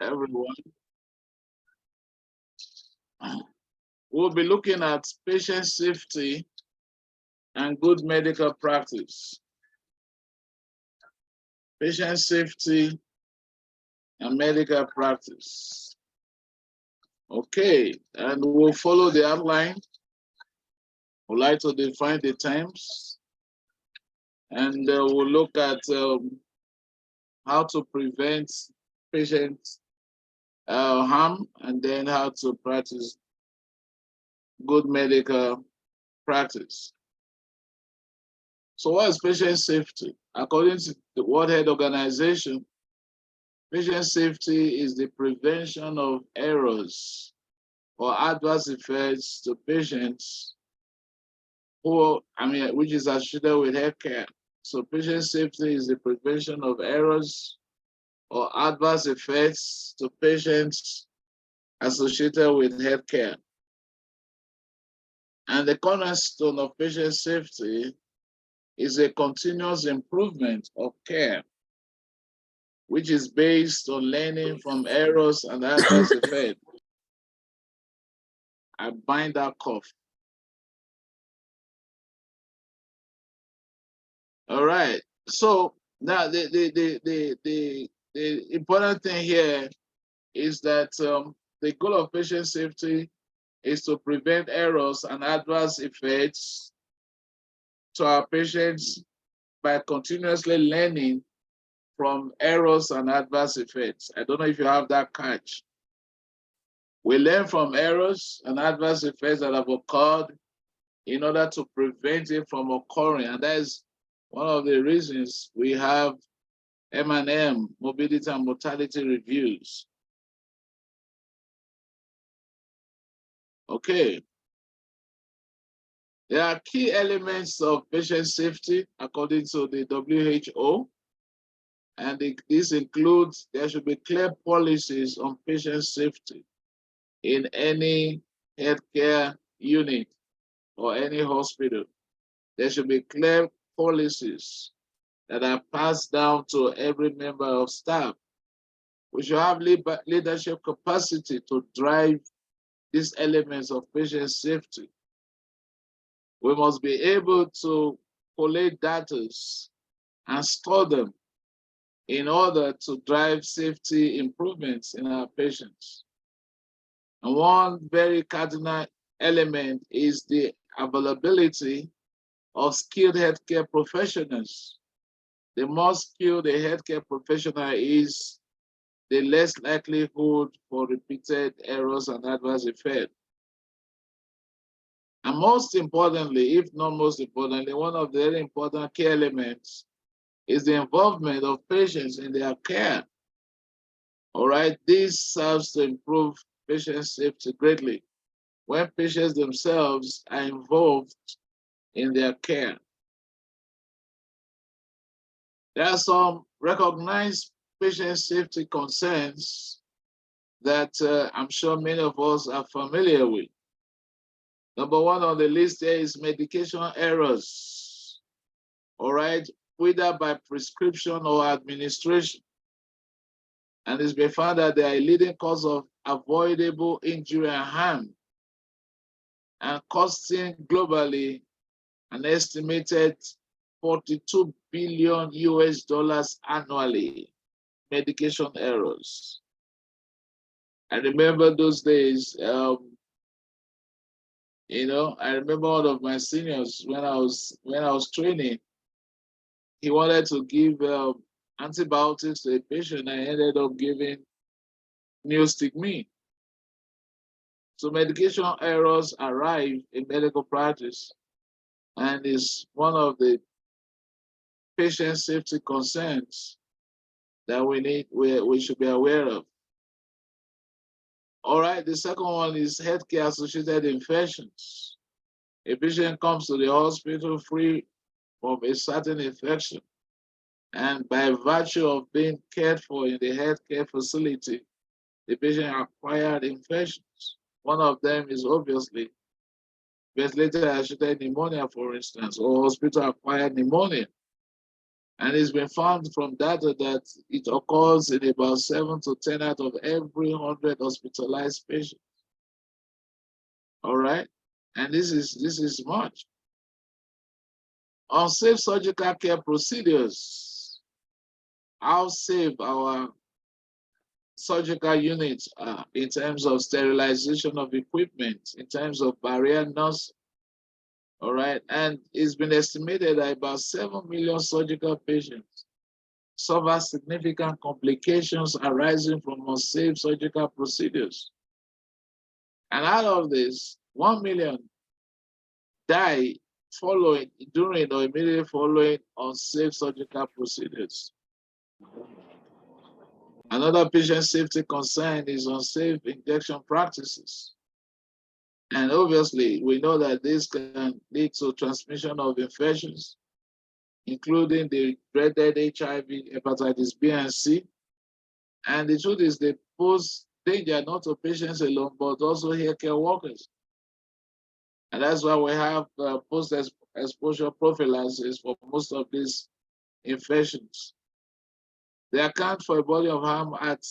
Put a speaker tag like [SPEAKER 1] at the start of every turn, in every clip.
[SPEAKER 1] everyone. We'll be looking at patient safety and good medical practice. Patient safety and medical practice. Okay, and we'll follow the outline. We'd like to define the terms, and we'll look at how to prevent patient harm, and then how to practice good medical practice. So what is patient safety? According to the World Health Organization, patient safety is the prevention of errors or adverse effects to patients which is associated with healthcare. So patient safety is the prevention of errors or adverse effects to patients associated with healthcare. And the cornerstone of patient safety is a continuous improvement of care, which is based on learning from errors and adverse effects. I bind that cough. All right. So now the important thing here is that the goal of patient safety is to prevent errors and adverse effects to our patients by continuously learning from errors and adverse effects. I don't know if you have that catch. We learn from errors and adverse effects that have occurred in order to prevent it from occurring. And that is one of the reasons we have M&M, morbidity and mortality reviews. Okay. There are key elements of patient safety according to the WHO. And this includes, there should be clear policies on patient safety in any healthcare unit or any hospital. There should be clear policies that are passed down to every member of staff. We should have leadership capacity to drive these elements of patient safety. We must be able to collate data and store them in order to drive safety improvements in our patients. And one very cardinal element is the availability of skilled healthcare professionals. The more skilled a healthcare professional is, the less likelihood for repeated errors and adverse effects. And most importantly, if not most importantly, one of the very important key elements is the involvement of patients in their care. All right, this serves to improve patient safety greatly when patients themselves are involved in their care. There are some recognized patient safety concerns that I'm sure many of us are familiar with. Number one on the list here is medication errors, all right, whether by prescription or administration. And it's been found that they are a leading cause of avoidable injury and harm and costing globally an estimated $42 billion annually, medication errors. I remember those days, I remember one of my seniors when I was training, he wanted to give antibiotics to a patient. I ended up giving neostigmine. So medication errors arrive in medical practice and is one of the patient safety concerns that we should be aware of. All right, the second one is healthcare associated infections. A patient comes to the hospital free from a certain infection, and by virtue of being cared for in the healthcare facility, the patient acquired infections. One of them is obviously ventilator-associated pneumonia, for instance, or hospital-acquired pneumonia. And it's been found from data that it occurs in about 7 to 10 out of every 100 hospitalized patients. All right, and this is much. Unsafe surgical care procedures. How safe our surgical units are in terms of sterilization of equipment, in terms of barrier nursing. All right, and it's been estimated that about 7 million surgical patients suffer significant complications arising from unsafe surgical procedures. And out of this, 1 million die during or immediately following unsafe surgical procedures. Another patient safety concern is unsafe injection practices. And obviously, we know that this can lead to transmission of infections, including the dreaded HIV, hepatitis B and C. And the truth is they pose danger not to patients alone, but also healthcare workers. And that's why we have post-exposure prophylaxis for most of these infections. They account for a body of harm at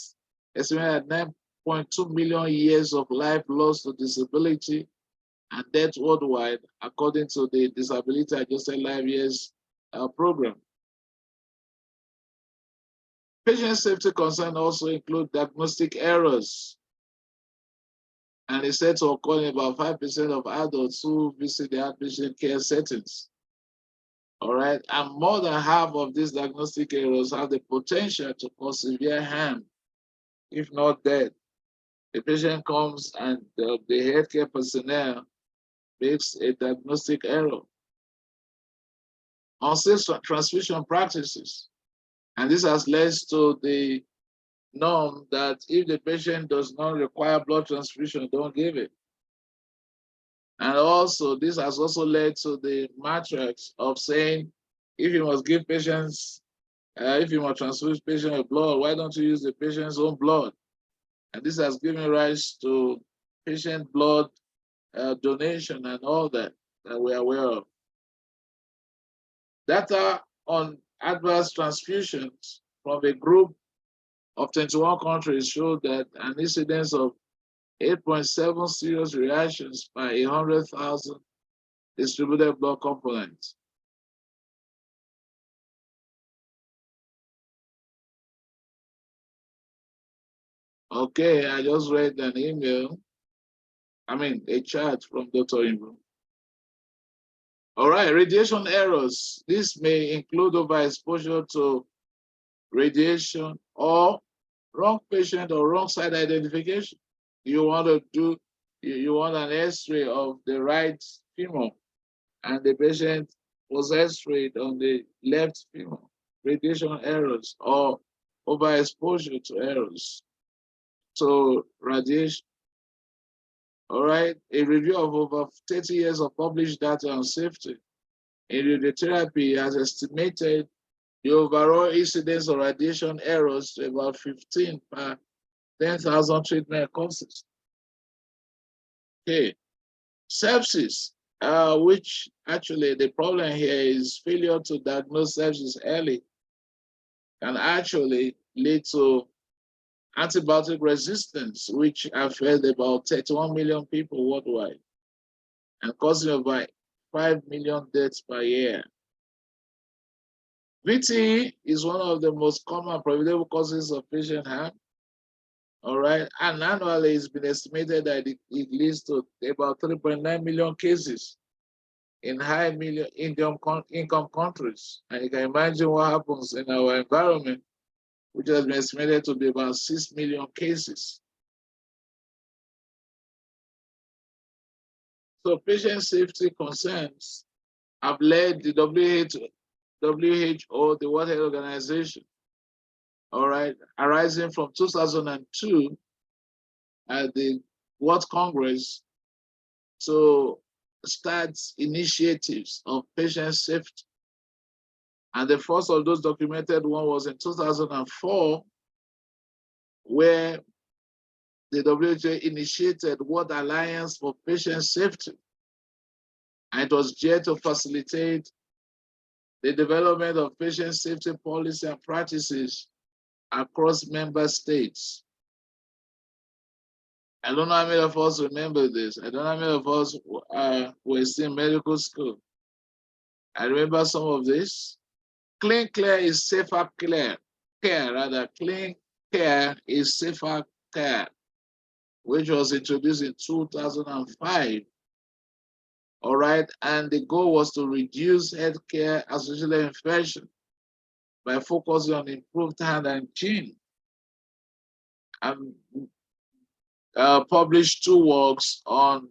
[SPEAKER 1] estimated at 9.2 million years of life lost to disability and death worldwide, according to the Disability Adjusted Life Years program. Patient safety concerns also include diagnostic errors, and it's said to occur in about 5% of adults who visit the outpatient care settings. All right, and more than half of these diagnostic errors have the potential to cause severe harm, if not death. The patient comes and the healthcare personnel makes a diagnostic error. Unsafe transfusion practices, and this has led to the norm that if the patient does not require blood transfusion, don't give it. And also, this has also led to the matrix of saying, if you must give patients, if you must transfuse patient with blood, why don't you use the patient's own blood? And this has given rise to patient blood donation and all that we're aware of. Data on adverse transfusions from a group of 21 countries showed that an incidence of 8.7 serious reactions per 100,000 distributed blood components. Okay, I just read an email, a chat from Dr. Imbu. All right, radiation errors. This may include overexposure to radiation or wrong patient or wrong site identification. You want an X-ray of the right femur, and the patient was X-rayed on the left femur. Radiation errors or overexposure to errors. So radiation. All right, a review of over 30 years of published data on safety in radiotherapy has estimated the overall incidence of radiation errors to about 15 per 10,000 treatment courses. Okay, sepsis, which actually the problem here is failure to diagnose sepsis early, can actually lead to antibiotic resistance, which affects about 31 million people worldwide and causing about 5 million deaths per year. VTE is one of the most common preventable causes of patient harm. All right, and annually it's been estimated that it leads to about 3.9 million cases in high income countries. And you can imagine what happens in our environment, which has been estimated to be about 6 million cases. So patient safety concerns have led the WHO, the World Health Organization, all right, arising from 2002 at the World Congress to start initiatives of patient safety. And the first of those documented one was in 2004, where the WHO initiated World Alliance for Patient Safety. And it was there to facilitate the development of patient safety policy and practices across member states. I don't know how many of us remember this. I don't know how many of us were still in medical school. I remember some of this. Clean care is safer care. Clean care is safer care, which was introduced in 2005. All right, and the goal was to reduce healthcare associated infection by focusing on improved hand hygiene. And published 2 works on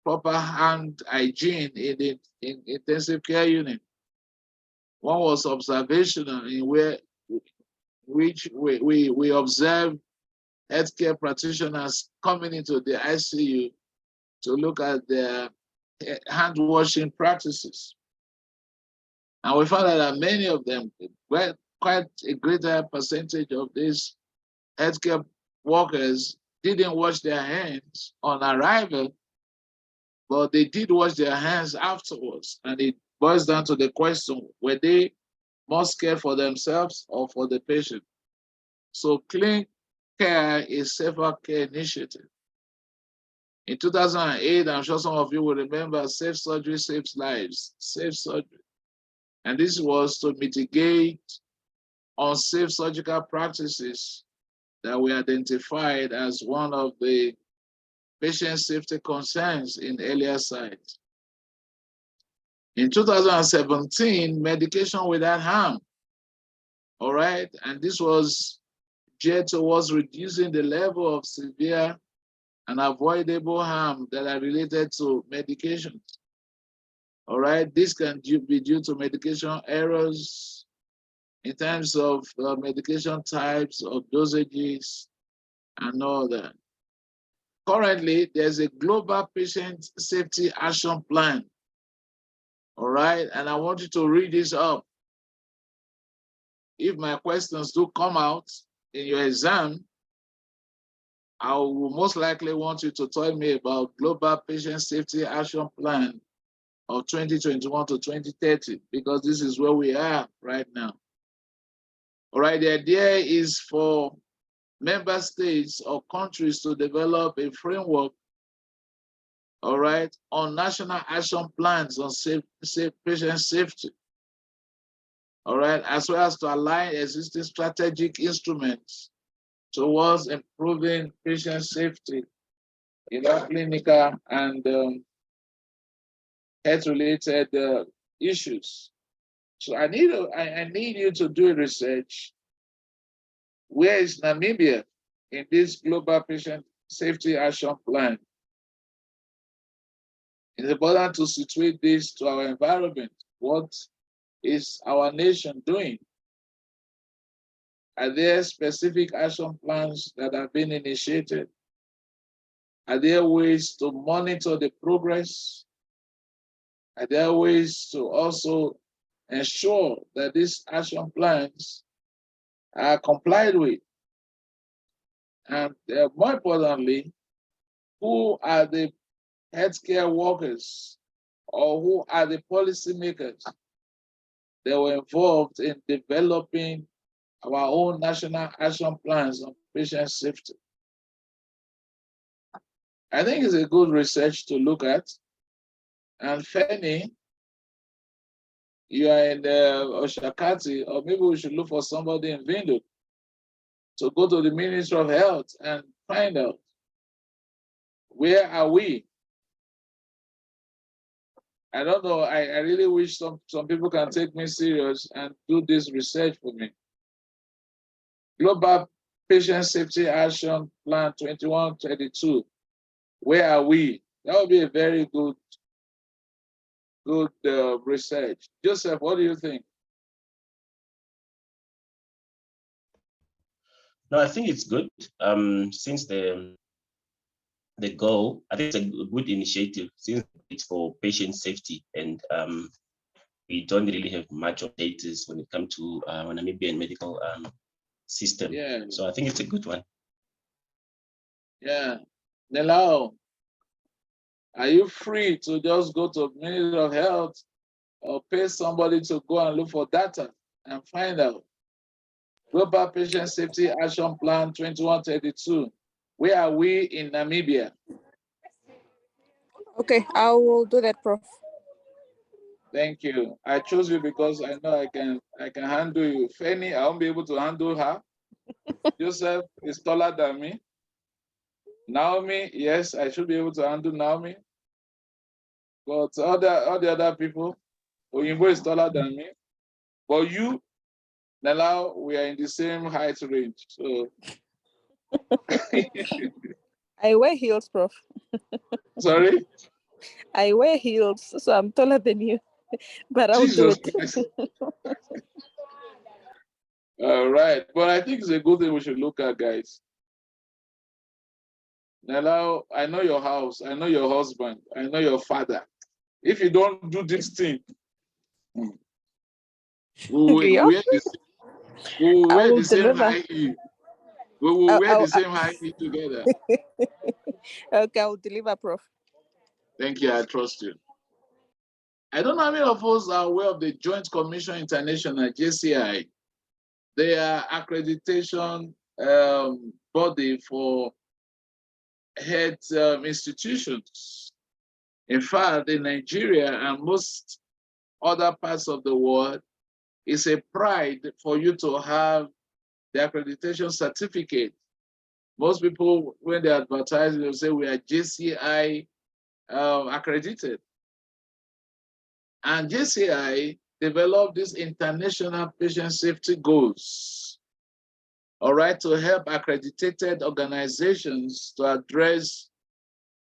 [SPEAKER 1] proper hand hygiene in the intensive care unit. One was observational, in which we observed healthcare practitioners coming into the ICU to look at their hand washing practices. And we found out that many of them, quite a greater percentage of these healthcare workers didn't wash their hands on arrival, but they did wash their hands afterwards. And it boils down to the question, were they more scared for themselves or for the patient? So clean care is safer care initiative. In 2008, I'm sure some of you will remember, Safe Surgery Saves Lives, Safe Surgery. And this was to mitigate unsafe surgical practices that we identified as one of the patient safety concerns in earlier sites. In 2017, medication without harm, all right? And this was geared towards reducing the level of severe and avoidable harm that are related to medications. All right, this can be due to medication errors in terms of medication types or dosages and all that. Currently, there's a global patient safety action plan. All right, and I want you to read this up. If my questions do come out in your exam, I will most likely want you to tell me about Global Patient Safety Action Plan of 2021 to 2030, because this is where we are right now. All right, the idea is for member states or countries to develop a framework, all right, on national action plans on patient safety, all right, as well as to align existing strategic instruments towards improving patient safety in our clinical and health-related issues. So I need you to do research. Where is Namibia in this Global Patient Safety Action Plan? It's important to situate this to our environment. What is our nation doing? Are there specific action plans that have been initiated? Are there ways to monitor the progress? Are there ways to also ensure that these action plans are complied with? And more importantly, who are the healthcare workers or who are the policymakers that were involved in developing our own national action plans on patient safety? I think it's a good research to look at. And Feni, you are in Oshakati, or maybe we should look for somebody in Vindu to go to the Ministry of Health and find out, where are we? I don't know, I really wish some people can take me serious and do this research for me. Global Patient Safety Action Plan 21-32. Where are we? That would be a very good research. Joseph, what do you think?
[SPEAKER 2] No, I think it's good. Since the goal, I think it's a good initiative since it's for patient safety, and we don't really have much of data when it comes to Namibian medical system.
[SPEAKER 1] Yeah.
[SPEAKER 2] So I think it's a good one.
[SPEAKER 1] Yeah. Nelao, are you free to just go to Ministry of Health or pay somebody to go and look for data and find out. Global Patient Safety Action Plan 2132. Where are we in Namibia?
[SPEAKER 3] Okay, I will do that, Prof.
[SPEAKER 1] Thank you. I chose you because I know I can handle you. Fanny, I won't be able to handle her. Joseph is taller than me. Naomi, yes, I should be able to handle Naomi. But all the other people, Oyinbo is taller than me. But you, Nala, we are in the same height range. So
[SPEAKER 3] I wear heels, Prof.
[SPEAKER 1] sorry?
[SPEAKER 3] I wear heels, so I'm taller than you, but I'll do
[SPEAKER 1] Jesus
[SPEAKER 3] it.
[SPEAKER 1] Christ. All right. But I think it's a good thing we should look at, guys. Nala, I know your house, I know your husband, I know your father. If you don't do this thing, we will
[SPEAKER 3] Yeah,
[SPEAKER 1] wear the same, we will
[SPEAKER 3] I
[SPEAKER 1] wear
[SPEAKER 3] will
[SPEAKER 1] the same
[SPEAKER 3] deliver.
[SPEAKER 1] high heel. We will wear the same high heel together.
[SPEAKER 3] Okay, I will deliver, Prof.
[SPEAKER 1] Thank you. I trust you. I don't know how many of us are aware of the Joint Commission International, JCI. They are accreditation body for health institutions. In fact, in Nigeria and most other parts of the world, it's a pride for you to have the accreditation certificate. Most people, when they advertise, they'll say we are JCI accredited. And JCI developed these international patient safety goals, all right, to help accredited organizations to address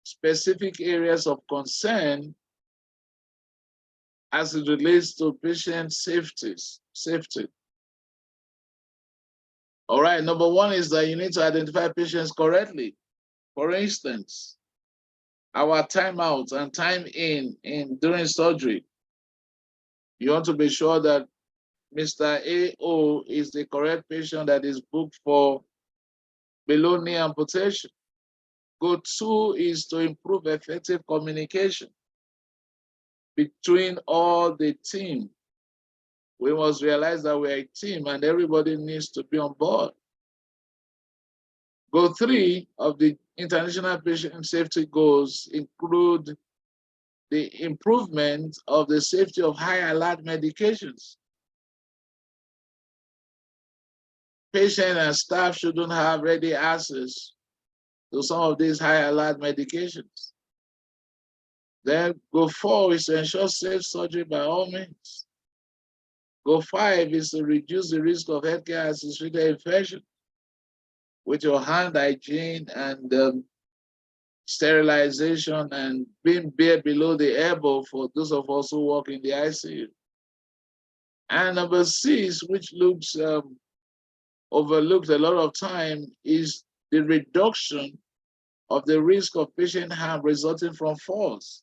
[SPEAKER 1] specific areas of concern as it relates to patient safety. All right, number one is that you need to identify patients correctly. For instance, our time out and time in during surgery. You want to be sure that Mr. AO is the correct patient that is booked for below knee amputation. Goal 2 is to improve effective communication between all the team. We must realize that we're a team and everybody needs to be on board. Goal 3 of the international patient safety goals include the improvement of the safety of high alert medications. Patient and staff shouldn't have ready access to some of these high alert medications. Then goal 4 is to ensure safe surgery by all means. Goal 5 is to reduce the risk of healthcare associated infection with your hand hygiene and sterilization and being bare below the elbow for those of us who work in the ICU. And number 6, which looks overlooked a lot of time, is the reduction of the risk of patient harm resulting from falls.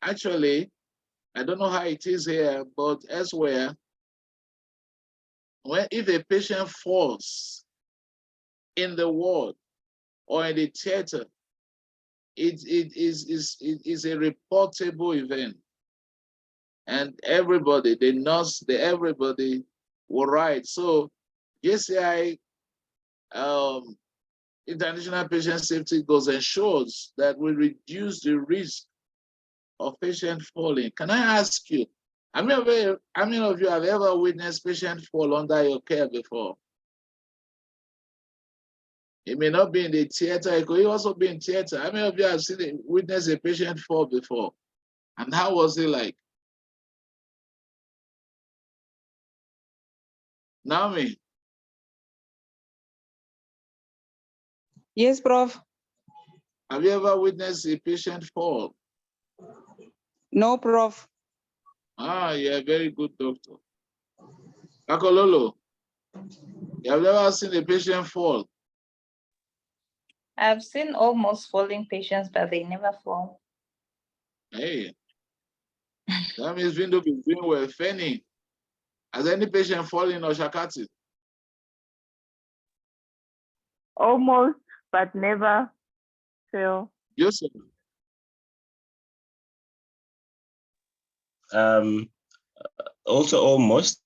[SPEAKER 1] Actually, I don't know how it is here, but elsewhere, if a patient falls in the ward or in the theater, it is a reportable event. And everybody, the nurse, everybody will write. So JCI International Patient Safety Goals ensures that we reduce the risk of patient falling. Can I ask you, how many of you have ever witnessed patient fall under your care before? It may not be in the theater, it could also be in theater. How many of you have witnessed a patient fall before? And how was it like? Naomi?
[SPEAKER 4] Yes, Prof.
[SPEAKER 1] Have you ever witnessed a patient fall?
[SPEAKER 4] No, Prof.
[SPEAKER 1] Ah, you're a very good doctor. Kakololo, you have never seen a patient fall?
[SPEAKER 5] I've seen almost falling patients, but they never fall.
[SPEAKER 1] Hey, that means Vindo is doing well. Fanny, has any patient fallen or Shakati?
[SPEAKER 6] Almost, but never fell.
[SPEAKER 1] Joseph?
[SPEAKER 2] Also almost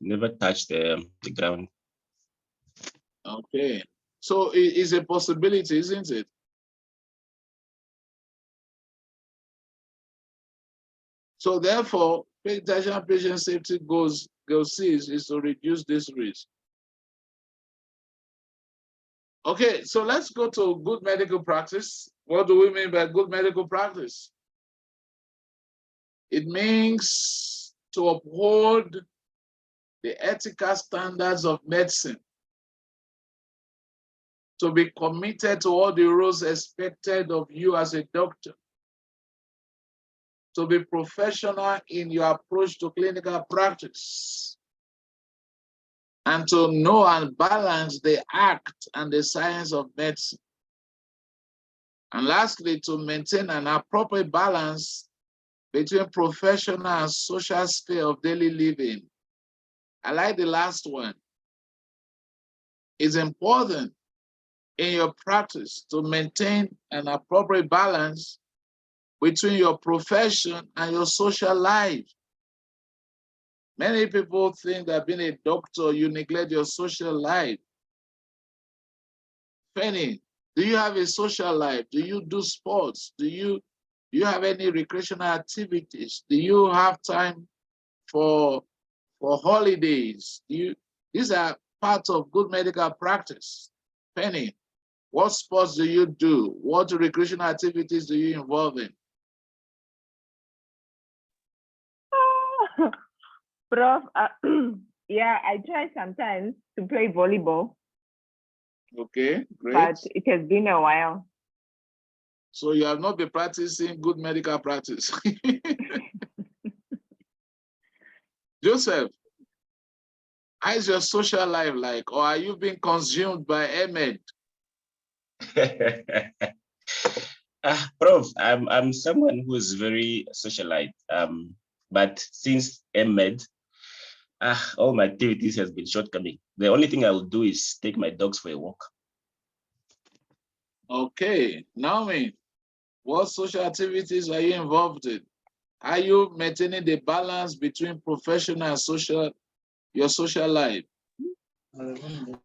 [SPEAKER 2] never touch the ground.
[SPEAKER 1] Okay. So it is a possibility, isn't it? So therefore, international patient safety goals is to reduce this risk. Okay, so let's go to good medical practice. What do we mean by good medical practice? It means to uphold the ethical standards of medicine, to be committed to all the rules expected of you as a doctor, to be professional in your approach to clinical practice, and to know and balance the act and the science of medicine. And lastly, to maintain an appropriate balance between professional and social sphere of daily living. I like the last one. It's important in your practice to maintain an appropriate balance between your profession and your social life. Many people think that being a doctor, you neglect your social life. Penny, do you have a social life? Do you do sports? Do you have any recreational activities? Do you have time for holidays? These are part of good medical practice. Penny, what sports do you do? What recreational activities do you involve in?
[SPEAKER 6] Prof, yeah, I try sometimes to play volleyball,
[SPEAKER 1] Okay, great.
[SPEAKER 6] but it has been a while.
[SPEAKER 1] So you have not been practicing good medical practice. Joseph, how is your social life like? Or are you being consumed by Ahmed?
[SPEAKER 2] Prof, I'm someone who is very socialite. But since Ahmed, all my activities has been shortcoming. The only thing I will do is take my dogs for a walk.
[SPEAKER 1] Okay, Naomi, what social activities are you involved in? Are you maintaining the balance between professional and your social life?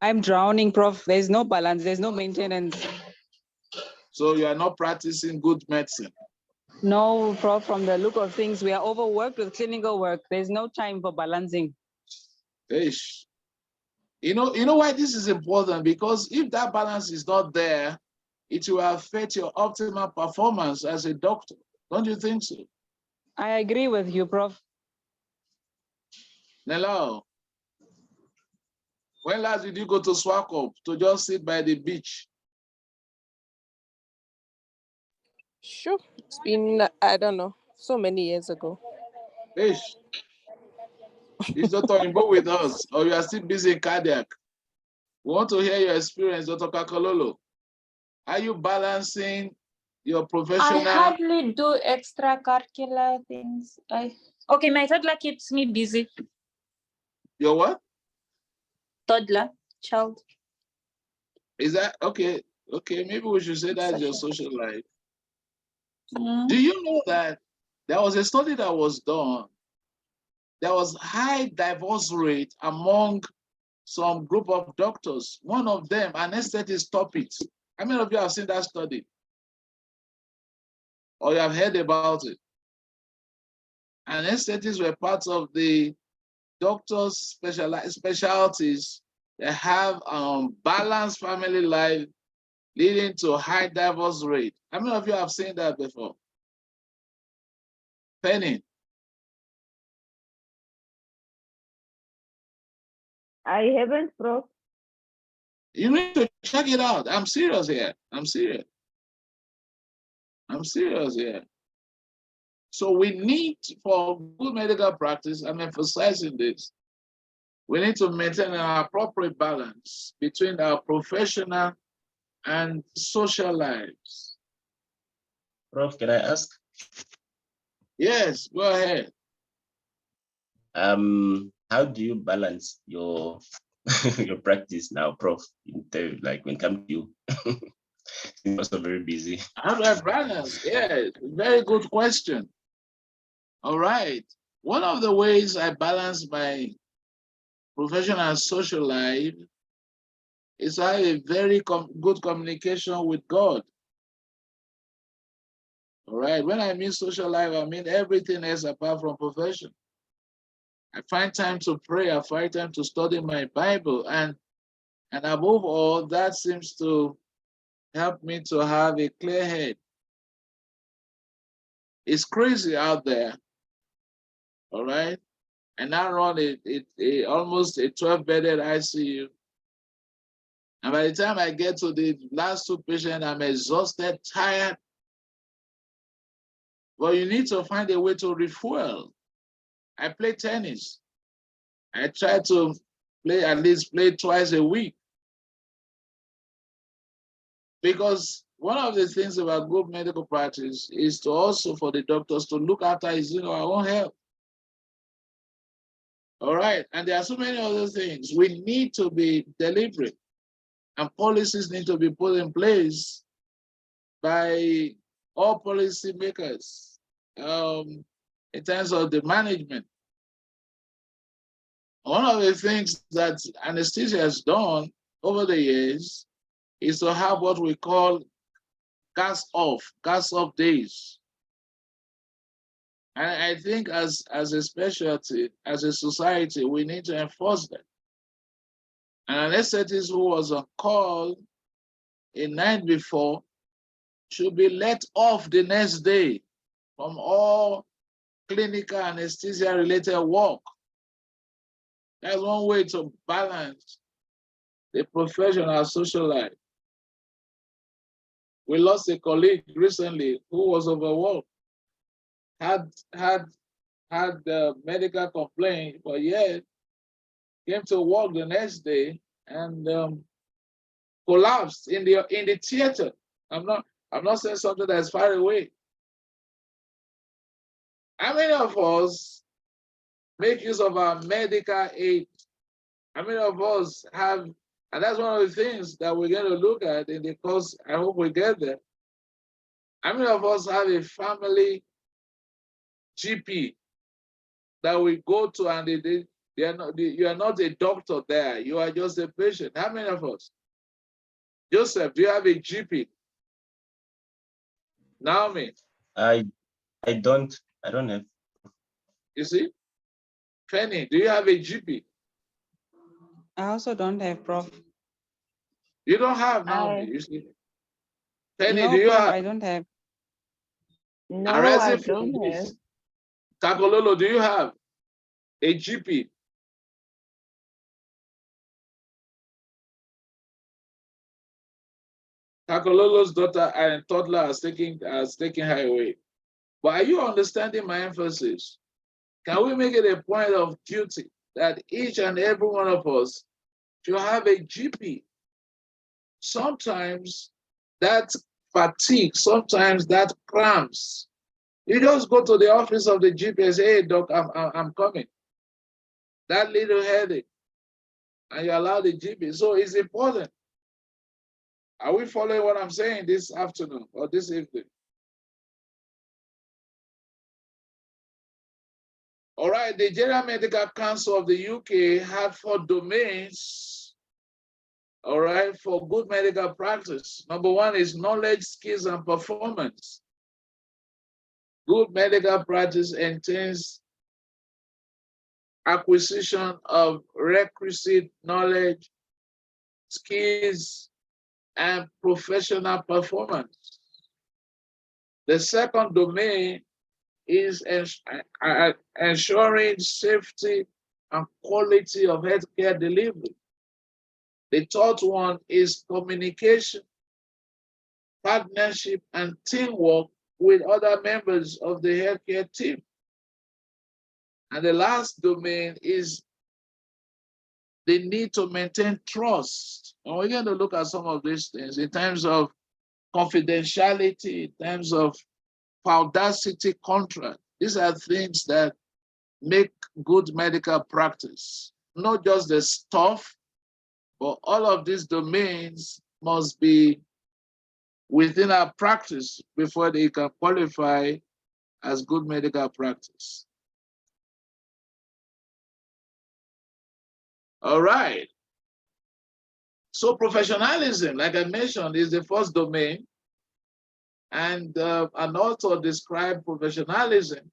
[SPEAKER 4] I'm drowning, Prof. There's no balance. There's no maintenance.
[SPEAKER 1] So you are not practicing good medicine?
[SPEAKER 4] No, Prof. From the look of things, we are overworked with clinical work. There's no time for balancing.
[SPEAKER 1] Ish. You know why this is important? Because if that balance is not there, it will affect your optimal performance as a doctor. Don't you think so?
[SPEAKER 4] I agree with you, Prof.
[SPEAKER 1] Nello, when last did you go to Swakop to just sit by the beach?
[SPEAKER 3] Sure. It's been, I don't know, so many years ago.
[SPEAKER 1] Ish. Is Dr. Imbo with us, or you are still busy in cardiac? We want to hear your experience, Dr. Kakololo. Are you balancing your
[SPEAKER 5] I
[SPEAKER 1] professional?
[SPEAKER 5] hardly do extracurricular things. Okay, my toddler keeps me busy.
[SPEAKER 1] Your what?
[SPEAKER 5] Toddler, child.
[SPEAKER 1] Is that okay? Okay, maybe we should say that's your social life.
[SPEAKER 5] Mm.
[SPEAKER 1] Do you know that there was a study that was done? There was high divorce rate among some group of doctors. One of them, anesthetist, stopped it. How many of you have seen that study? Or you have heard about it? Anesthetists were part of the doctors' specialties that have balanced family life, leading to high divorce rate. How many of you have seen that before? Penny?
[SPEAKER 6] I haven't, Prof.
[SPEAKER 1] You need to check it out. I'm serious here. I'm serious. I'm serious here. So we need, for good medical practice, I'm emphasizing this, we need to maintain an appropriate balance between our professional and social lives.
[SPEAKER 2] Prof, can I ask?
[SPEAKER 1] Yes, go ahead.
[SPEAKER 2] How do you balance your your practice now, Prof? Like when it comes to you, you're also very busy.
[SPEAKER 1] How do I balance? Yeah, very good question. All right. One of the ways I balance my professional and social life is I have a very good communication with God. All right. When I mean social life, I mean everything else apart from profession. I find time to pray. I find time to study my Bible, and above all, that seems to help me to have a clear head. It's crazy out there. All right. And I run almost a 12-bedded ICU. And by the time I get to the last two patients, I'm exhausted, tired. But you need to find a way to refuel. I play tennis. I try to at least play twice a week. Because one of the things about good medical practice is to also for the doctors to look after our own health. All right. And there are so many other things. We need to be deliberate, and policies need to be put in place by all policy makers in terms of the management. One of the things that anesthesia has done over the years is to have what we call gas off days. And I think as a specialty, as a society, we need to enforce that. An anesthetist who was on call a night before should be let off the next day from all clinical anesthesia related work. That's one way to balance the professional social life. We lost a colleague recently who was overworked, had the medical complaint, but yet came to work the next day and collapsed in the theater. I'm not saying something that's far away. How many of us make use of our medical aid? How many of us have, and that's one of the things that we're going to look at in the course, I hope we get there. How many of us have a family GP that we go to and you are not a doctor there, you are just a patient? How many of us? Joseph, do you have a GP? Naomi?
[SPEAKER 2] I don't have.
[SPEAKER 1] You see? Penny, do you have a GP?
[SPEAKER 4] I also don't have, Prof.
[SPEAKER 1] You don't have, Naomi, you see? Penny,
[SPEAKER 4] No,
[SPEAKER 1] do you
[SPEAKER 4] Prof,
[SPEAKER 1] have?
[SPEAKER 4] I don't have.
[SPEAKER 6] No,
[SPEAKER 1] Arising
[SPEAKER 6] I
[SPEAKER 1] from
[SPEAKER 6] don't have.
[SPEAKER 1] this, Takololo, do you have a GP? Takololo's daughter and toddler is taking her away. But are you understanding my emphasis? Can we make it a point of duty that each and every one of us should have a GP? Sometimes that fatigue, sometimes that cramps. You just go to the office of the GP and say, "Hey, doc, I'm coming." That little headache, and you allow the GP. So it's important. Are we following what I'm saying this afternoon or this evening? All right, the General Medical Council of the UK had 4 domains, all right, for good medical practice. Number 1 is knowledge, skills, and performance. Good medical practice entails acquisition of requisite knowledge, skills, and professional performance. The second domain is ensuring safety and quality of healthcare delivery. The third one is communication, partnership, and teamwork with other members of the healthcare team. And the last domain is the need to maintain trust. And we're going to look at some of these things in terms of confidentiality, in terms of audacity contract. These are things that make good medical practice. Not just the stuff, but all of these domains must be within our practice before they can qualify as good medical practice. All right. So professionalism, like I mentioned, is the first domain. And an author described professionalism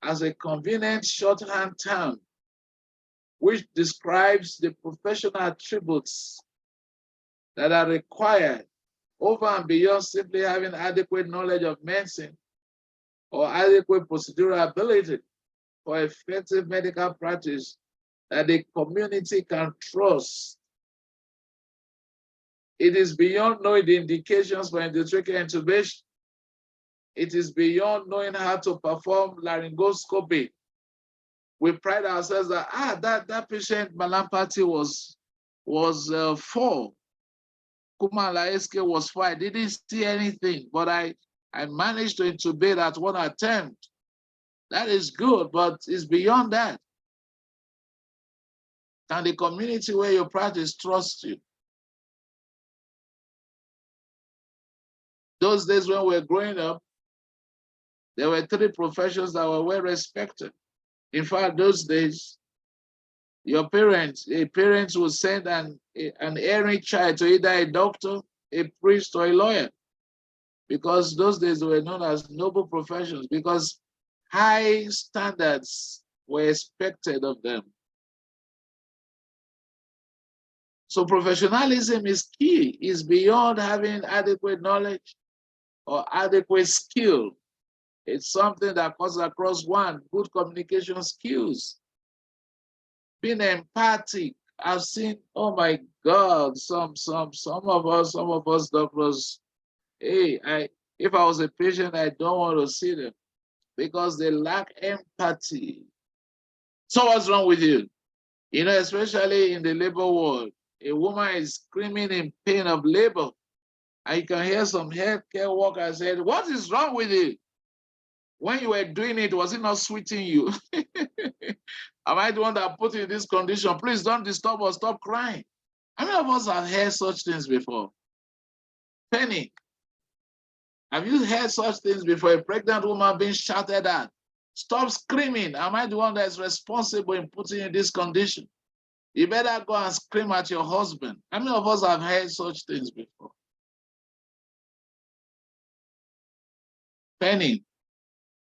[SPEAKER 1] as a convenient shorthand term which describes the professional attributes that are required over and beyond simply having adequate knowledge of medicine or adequate procedural ability for effective medical practice that the community can trust. It is beyond knowing the indications for endotracheal intubation. It is beyond knowing how to perform laryngoscopy. We pride ourselves that that patient malampathy was 4. Kumalaeske was 4. I didn't see anything, but I managed to intubate at one attempt. That is good, but it's beyond that. Can the community where you practice trust you? Those days when we were growing up, there were 3 professions that were well respected. In fact, those days, your parents would send an erring child to either a doctor, a priest, or a lawyer, because those days were known as noble professions, because high standards were expected of them. So professionalism is key. It's beyond having adequate knowledge or adequate skill. It's something that cuts across one, good communication skills. Being empathic. I've seen, oh my God, some of us doctors, hey, if I was a patient, I don't want to see them because they lack empathy. So what's wrong with you? You know, especially in the labor ward, a woman is screaming in pain of labor. And you can hear some healthcare workers say, what is wrong with you? When you were doing it, was it not sweeting you? Am I the one that put you in this condition? Please don't disturb us, stop crying. How many of us have heard such things before? Penny, have you heard such things before? A pregnant woman being shouted at. Stop screaming. Am I the one that's responsible in putting you in this condition? You better go and scream at your husband. How many of us have heard such things before? Penny.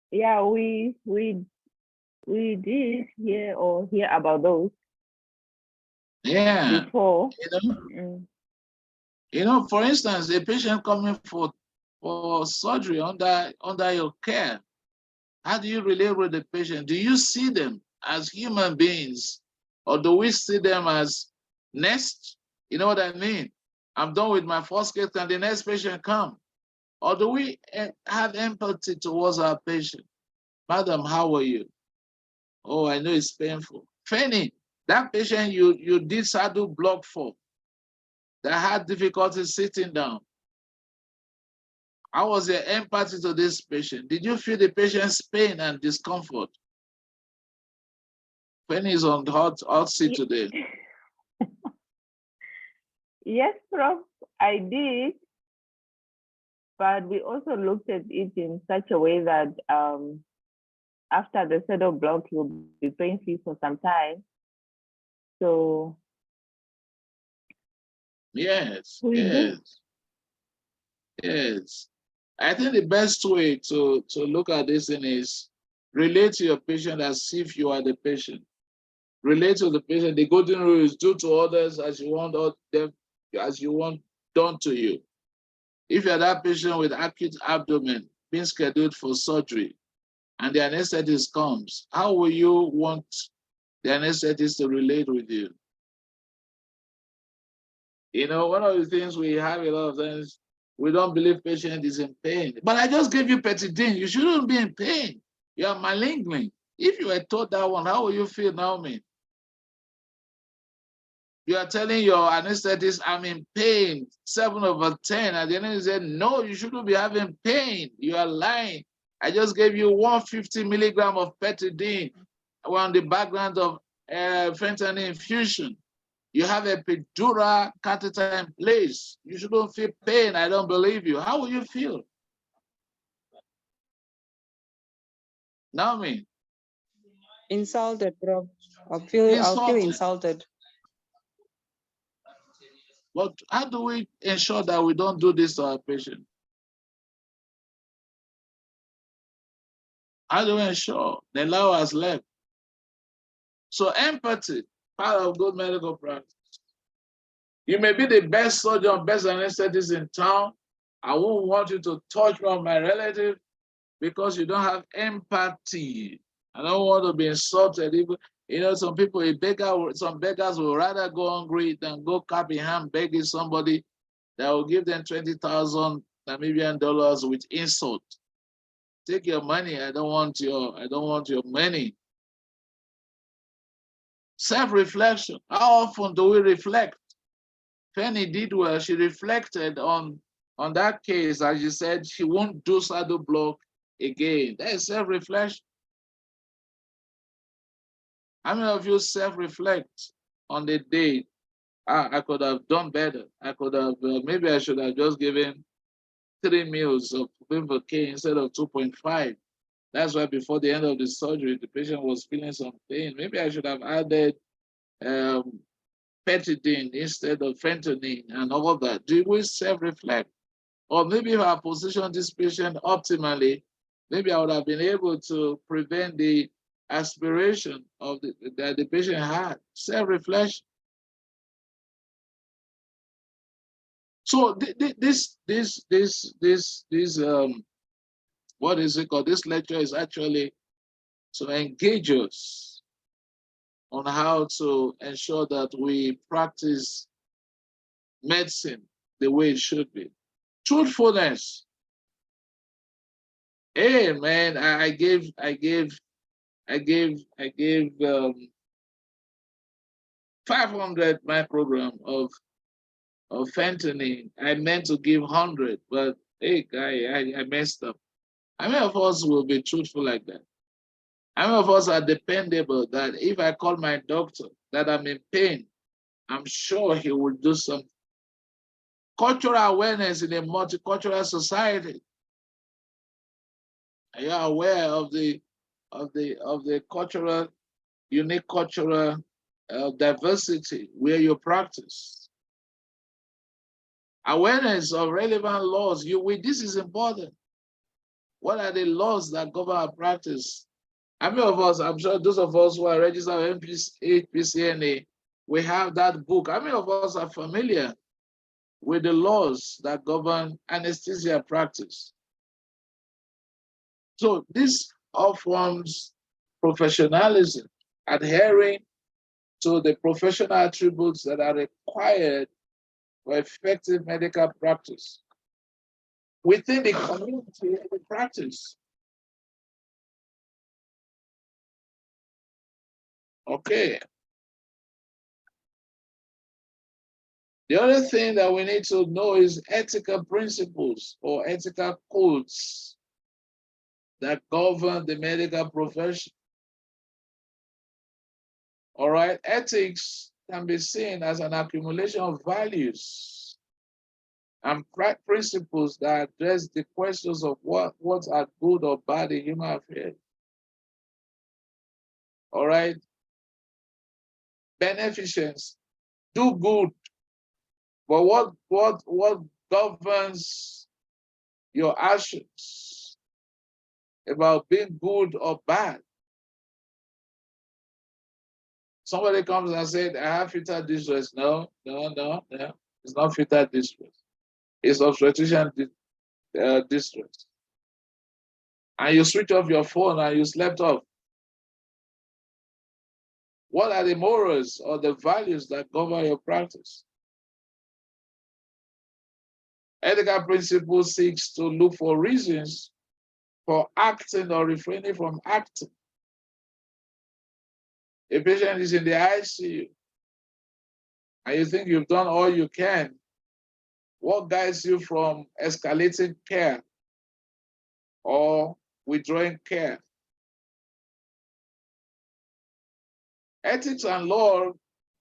[SPEAKER 6] Yeah, we did hear about those.
[SPEAKER 1] Yeah.
[SPEAKER 6] Before.
[SPEAKER 1] You know, for instance, a patient coming for surgery under your care, how do you relate with the patient? Do you see them as human beings, or do we see them as next? You know what I mean? I'm done with my first case, and the next patient come. Or do we have empathy towards our patient? Madam, how are you? Oh, I know it's painful. Fanny, that patient you did saddle block for, that had difficulty sitting down. How was your empathy to this patient? Did you feel the patient's pain and discomfort? Penny is on the hot seat today.
[SPEAKER 6] Yes, Prof, I did. But we also looked at it in such a way that after the saddle block, you'll be pain-free for some time. So
[SPEAKER 1] yes. I think the best way to look at this thing is relate to your patient as if you are the patient. Relate to the patient. The golden rule is do to others as you want done to you. If you're that patient with acute abdomen being scheduled for surgery and the anesthetist comes, how will you want the anesthetist to relate with you? You know, one of the things we have a lot of times, we don't believe patient is in pain. But I just gave you Petidine. You shouldn't be in pain. You are malingering. If you were told that one, how will you feel, Naomi? You are telling your anesthetist, I'm in pain, 7/10. At the end, he said, no, you shouldn't be having pain. You are lying. I just gave you 150 milligram of Petidine on the background of fentanyl infusion. You have a epidural catheter in place. You shouldn't feel pain. I don't believe you. How will you feel? Naomi?
[SPEAKER 4] Insulted, Prof. I'll feel insulted.
[SPEAKER 1] But how do we ensure that we don't do this to our patient? How do we ensure the law has left? So empathy, part of good medical practice. You may be the best surgeon, best anesthetist in town. I won't want you to touch me on my relative because you don't have empathy. I don't want to be insulted. You know, some people, some beggars will rather go hungry than go cap in hand begging somebody that will give them 20,000 Namibian dollars with insult. Take your money. I don't want your money. Self-reflection. How often do we reflect? Penny did well. She reflected on that case, as she said, she won't do saddle block again. That is self-reflection. How many of you self-reflect on the day? I could have done better. I could have, maybe I should have just given 3 meals of Vimvocaine instead of 2.5. That's why before the end of the surgery, the patient was feeling some pain. Maybe I should have added Petidine instead of fentanyl and all of that. Do we self-reflect? Or maybe if I position this patient optimally, maybe I would have been able to prevent the aspiration of that the patient had. Self-reflection. So this what is it called? This lecture is actually to engage us on how to ensure that we practice medicine the way it should be. Truthfulness. Hey man, I gave 500 microgram of fentanyl. I meant to give 100, but hey guy, I messed up. How many of us will be truthful like that? How many of us are dependable that if I call my doctor that I'm in pain, I'm sure he will do something? Cultural awareness in a multicultural society. Are you aware of the cultural, unique cultural diversity where you practice? Awareness of relevant laws. This is important. What are the laws that govern our practice? How many of us, I'm sure those of us who are registered APCNA, we have that book. How many of us are familiar with the laws that govern anesthesia practice? So this all forms professionalism, adhering to the professional attributes that are required for effective medical practice within the community of the practice. Okay. The other thing that we need to know is ethical principles or ethical codes that govern the medical profession. All right, ethics can be seen as an accumulation of values and principles that address the questions of what are good or bad in human affairs. All right, beneficence, do good, but what governs your actions about being good or bad? Somebody comes and said, I have fetal distress. No. It's not fetal distress. It's obstetrician distress. And you switch off your phone and you slept off. What are the morals or the values that govern your practice? Ethical principle seeks to look for reasons for acting or refraining from acting. A patient is in the ICU and you think you've done all you can. What guides you from escalating care or withdrawing care? Ethics and law,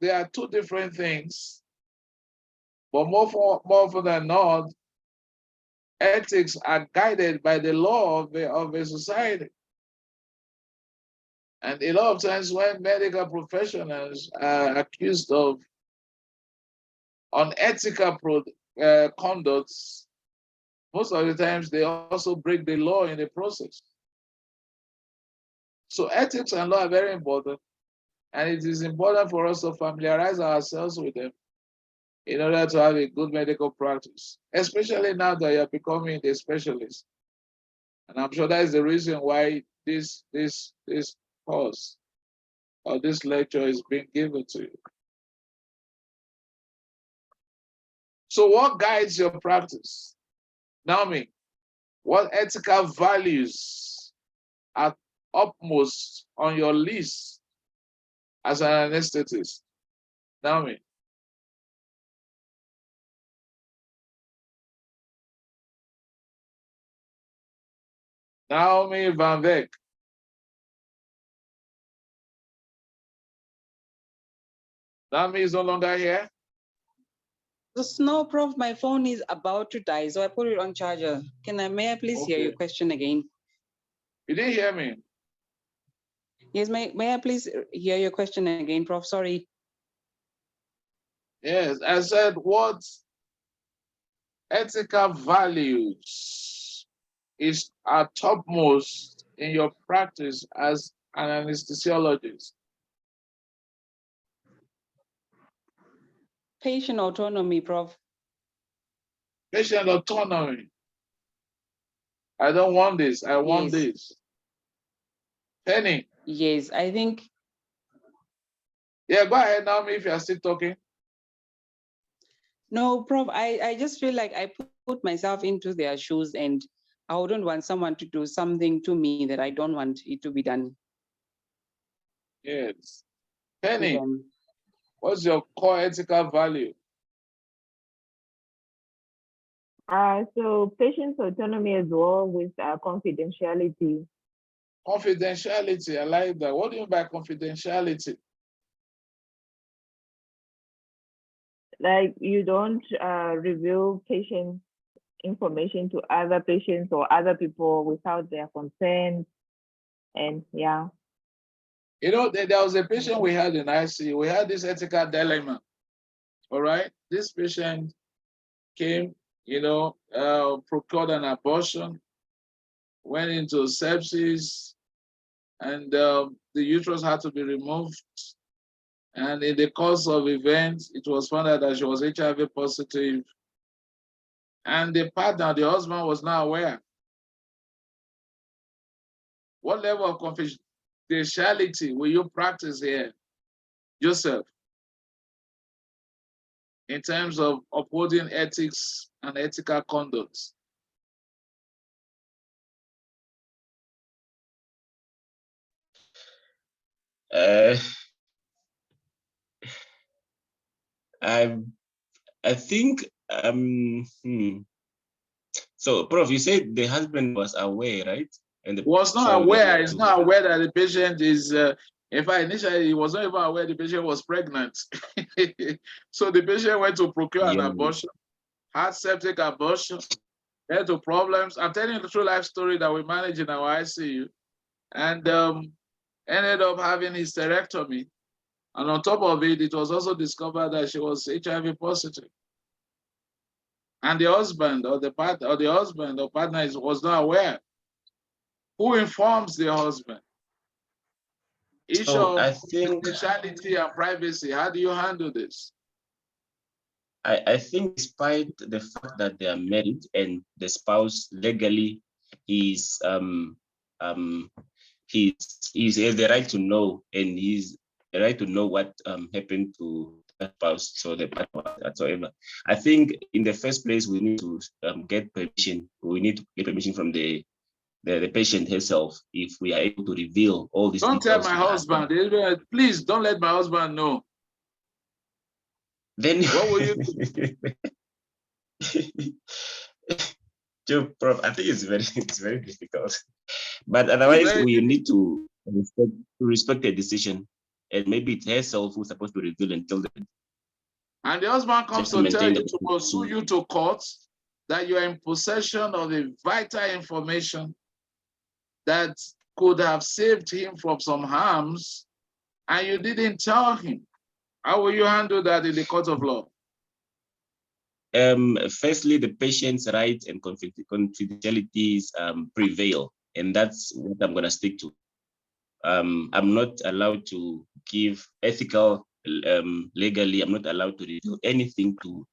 [SPEAKER 1] they are two different things, but more often than not, ethics are guided by the law of a society. And a lot of times when medical professionals are accused of unethical conducts, most of the times they also break the law in the process. So ethics and law are very important, and it is important for us to familiarize ourselves with them in order to have a good medical practice, especially now that you're becoming a specialist. And I'm sure that is the reason why this course or this lecture is being given to you. So what guides your practice? Naomi, what ethical values are upmost on your list as an anesthetist? Naomi. Naomi Van Veck. Naomi is no longer here.
[SPEAKER 4] The snow, Prof, my phone is about to die, so I put it on charger. May I please hear your
[SPEAKER 1] Okay.
[SPEAKER 4] question again?
[SPEAKER 1] You didn't hear me.
[SPEAKER 4] Yes, may I please hear your question again, Prof? Sorry.
[SPEAKER 1] Yes, I said what ethical values are topmost in your practice as an anesthesiologist?
[SPEAKER 4] Patient autonomy, Prof.
[SPEAKER 1] Patient autonomy. I don't want this. I want
[SPEAKER 4] Yes.
[SPEAKER 1] this. Penny.
[SPEAKER 4] Yes, I think.
[SPEAKER 1] Yeah, go ahead, Naomi, if you are still talking.
[SPEAKER 4] No, Prof, I just feel like I put myself into their shoes, and I wouldn't want someone to do something to me that I don't want it to be done.
[SPEAKER 1] Yes. Penny, what's your core ethical value?
[SPEAKER 6] So patient's autonomy as well with confidentiality.
[SPEAKER 1] Confidentiality, I like that. What do you mean by confidentiality?
[SPEAKER 6] Like you don't reveal patient information to other patients or other people without their consent. And yeah.
[SPEAKER 1] You know, there was a patient we had in ICU. We had this ethical dilemma. All right. This patient came, procured an abortion, went into sepsis, and the uterus had to be removed. And in the course of events, it was found out that she was HIV positive. And the partner, the husband, was not aware. What level of confidentiality will you practice here, Joseph, in terms of upholding ethics and ethical conduct?
[SPEAKER 2] I think so, Prof, you said the husband was aware, right? And
[SPEAKER 1] was not aware. He's not aware that the patient is. In fact, initially he was not even aware the patient was pregnant. So the patient went to procure an abortion, had septic abortion, led to problems. I'm telling you the true life story that we manage in our ICU, and ended up having hysterectomy. And on top of it, it was also discovered that she was HIV positive. And the husband or the partner was not aware. Who informs the husband? Issue of confidentiality and privacy. How do you handle this?
[SPEAKER 2] I think despite the fact that they are married and the spouse legally is he has the right to know, and he's the right to know what happened to the spouse, so the partner whatsoever. I think in the first place we need to get permission. We need to get permission from the patient herself if we are able to reveal all these
[SPEAKER 1] Don't
[SPEAKER 2] details.
[SPEAKER 1] tell my husband. Please don't let my husband know.
[SPEAKER 2] Then
[SPEAKER 1] what will you
[SPEAKER 2] do? Prof, I think it's very difficult. But otherwise, we need to respect the decision, and maybe it's herself who's supposed to reveal and tell them.
[SPEAKER 1] And the husband comes to tell you to pursue you to court that you are in possession of a vital information that could have saved him from some harms and you didn't tell him. How will you handle that in the court of law?
[SPEAKER 2] Firstly, the patient's rights and confidentialities prevail, and that's what I'm going to stick to. I'm not allowed to give ethical, legally, I'm not allowed to reveal anything to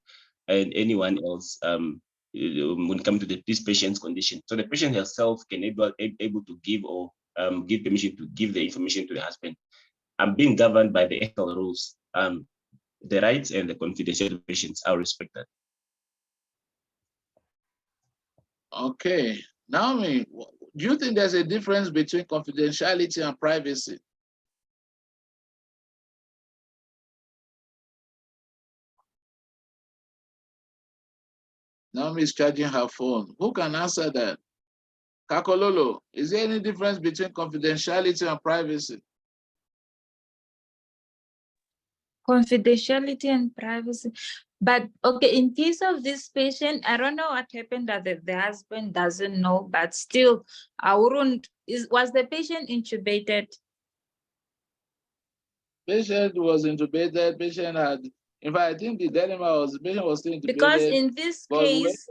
[SPEAKER 2] anyone else when it comes to this patient's condition. So the patient herself can able to give or give permission to give the information to the husband. I'm being governed by the ethical rules. The rights and the confidentiality of patients are respected.
[SPEAKER 1] Okay. Naomi, do you think there's a difference between confidentiality and privacy? Naomi is charging her phone. Who can answer that? Kakololo, is there any difference between confidentiality and privacy?
[SPEAKER 5] Confidentiality and privacy. But okay, in case of this patient, I don't know what happened that the husband doesn't know, but still, I wouldn't, was the patient intubated?
[SPEAKER 1] Patient was intubated, patient had, in fact, I think the dilemma was the patient was still intubated.
[SPEAKER 5] Because in this
[SPEAKER 1] but
[SPEAKER 5] case,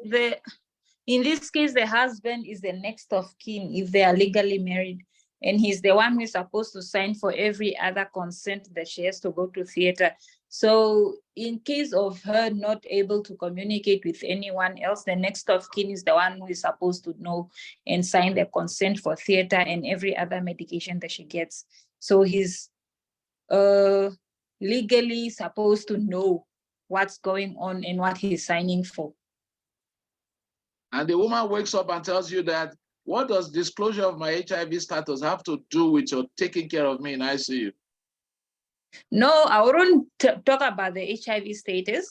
[SPEAKER 5] the husband is the next of kin if they are legally married. And he's the one who is supposed to sign for every other consent that she has to go to theater. So in case of her not able to communicate with anyone else, the next of kin is the one who is supposed to know and sign the consent for theater and every other medication that she gets. So he's legally supposed to know what's going on and what he's signing for.
[SPEAKER 1] And the woman wakes up and tells you that, what does disclosure of my HIV status have to do with your taking care of me in ICU?
[SPEAKER 5] No, I wouldn't talk about the HIV status,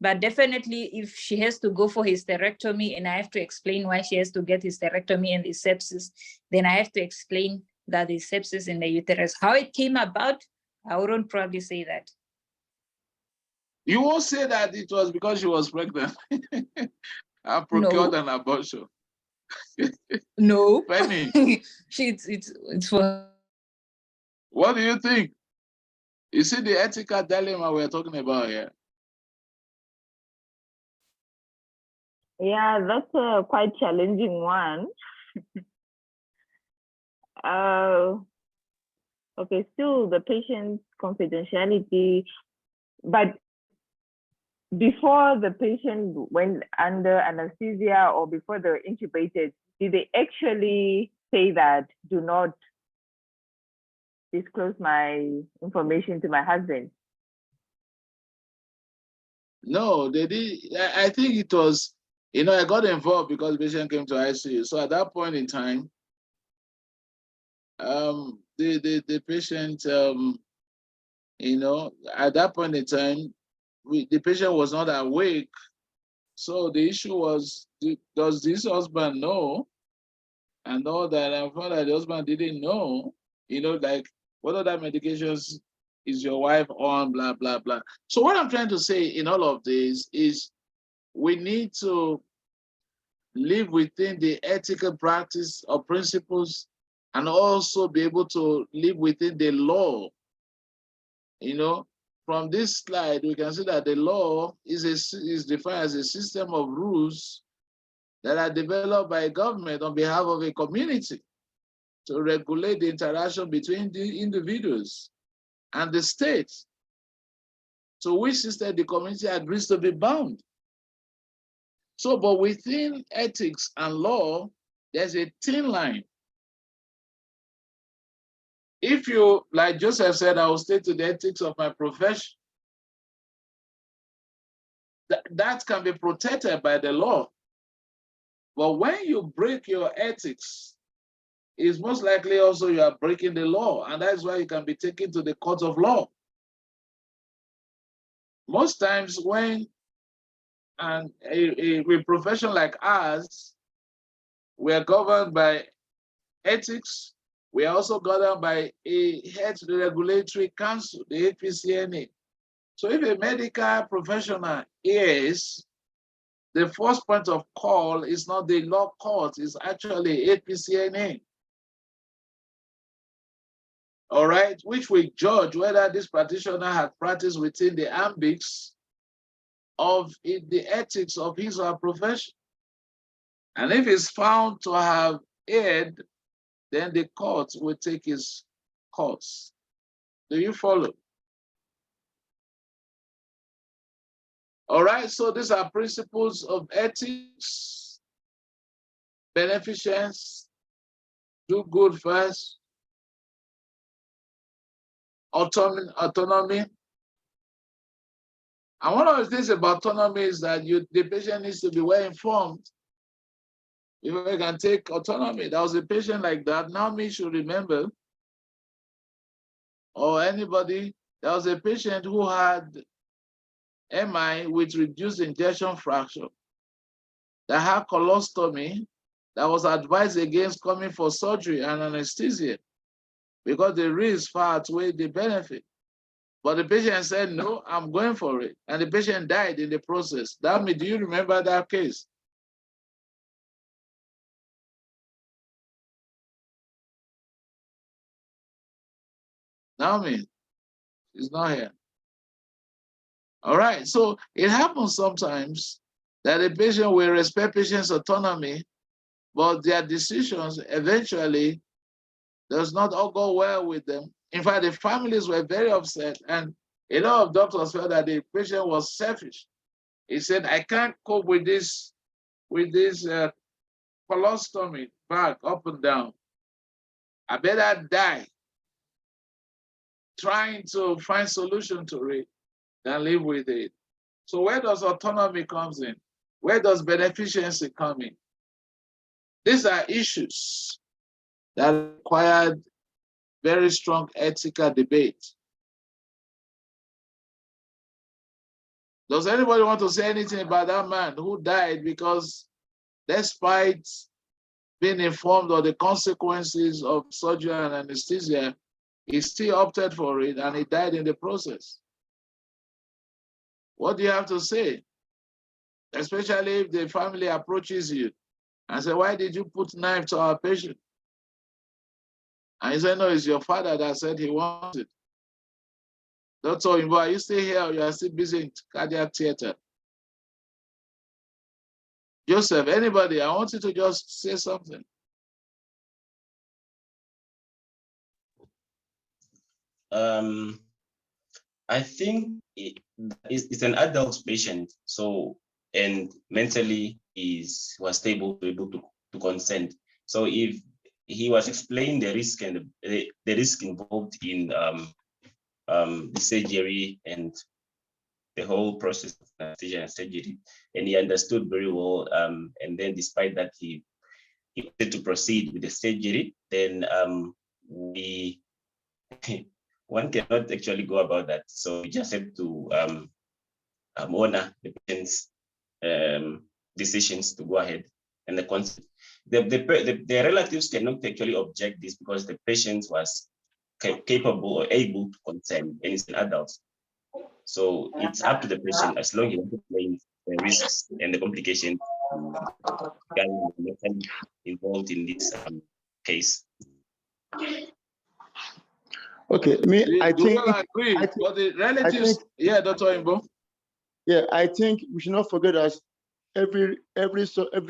[SPEAKER 5] but definitely if she has to go for hysterectomy and I have to explain why she has to get hysterectomy and the sepsis, then I have to explain that the sepsis in the uterus, how it came about, I wouldn't probably say that.
[SPEAKER 1] You won't say that it was because she was pregnant and procured an abortion.
[SPEAKER 5] No.
[SPEAKER 1] Penny,
[SPEAKER 5] it's for.
[SPEAKER 1] What do you think? You see the ethical dilemma we're talking about here?
[SPEAKER 6] Yeah, that's a quite challenging one. Okay, still the patient's confidentiality, but before the patient went under anesthesia or before they were intubated, did they actually say that, do not disclose my information to my husband?
[SPEAKER 1] No, they did. I think it was, I got involved because the patient came to ICU. So at that point in time, the patient, at that point in time, the patient was not awake. So the issue was, does this husband know? And all that, I found that the husband didn't know, like what other medications is your wife on, blah, blah, blah. So what I'm trying to say in all of this is we need to live within the ethical practice or principles and also be able to live within the law. From this slide, we can see that the law is defined as a system of rules that are developed by a government on behalf of a community to regulate the interaction between the individuals and the state, to which system the community agrees to be bound. So, but within ethics and law, there's a thin line. If you, like Joseph said, I will stay to the ethics of my profession, that can be protected by the law. But when you break your ethics, it's most likely also you are breaking the law, and that's why you can be taken to the court of law. Most times when a profession like ours, we are governed by ethics, we are also governed by a health regulatory council, the APCNA. So if a medical professional is, the first point of call is not the law court, it's actually APCNA. all right, which will judge whether this practitioner had practiced within the ambits of the ethics of his or her profession. And if it's found to have erred, then the court will take its course. Do you follow? All right, so these are principles of ethics, beneficence, do good first, autonomy. And one of the things about autonomy is that the patient needs to be well informed. If we can take autonomy, there was a patient like that. Now me should remember, or anybody, there was a patient who had MI with reduced ejection fraction that had colostomy that was advised against coming for surgery and anesthesia because the risk far outweighed the benefit. But the patient said, no, I'm going for it. And the patient died in the process. Dami, do you remember that case? Dami is not here. All right, so it happens sometimes that a patient will respect patient's autonomy, but their decisions eventually does not all go well with them. In fact, the families were very upset, and a lot of doctors felt that the patient was selfish. He said, I can't cope with this colostomy back up and down. I better die trying to find solution to it than live with it. So where does autonomy comes in? Where does beneficency come in? These are issues that required very strong ethical debate. Does anybody want to say anything about that man who died because despite being informed of the consequences of surgery and anesthesia, he still opted for it and he died in the process? What do you have to say? Especially if the family approaches you and say, why did you put knife to our patient? And he said, no, it's your father that said he wanted. Dr. Imbo, are you still here or you are still busy in cardiac theater? Joseph, anybody, I want you to just say something.
[SPEAKER 2] I think it's an adult patient, so, and mentally was able to consent. So if he was explaining the risk and the risk involved in the surgery and the whole process of anesthesia and surgery, and he understood very well, and then despite that he wanted to proceed with the surgery, then we one cannot actually go about that. So we just have to honor the patient's decisions to go ahead. And the relatives cannot actually object this because the patient was capable or able to consent, and it's an adult. So it's up to the patient as long as he explains the risks and the complications involved in this case.
[SPEAKER 7] Okay, I think
[SPEAKER 1] but the relatives, yeah, Dr. Imbo.
[SPEAKER 7] Yeah, I think we should not forget that every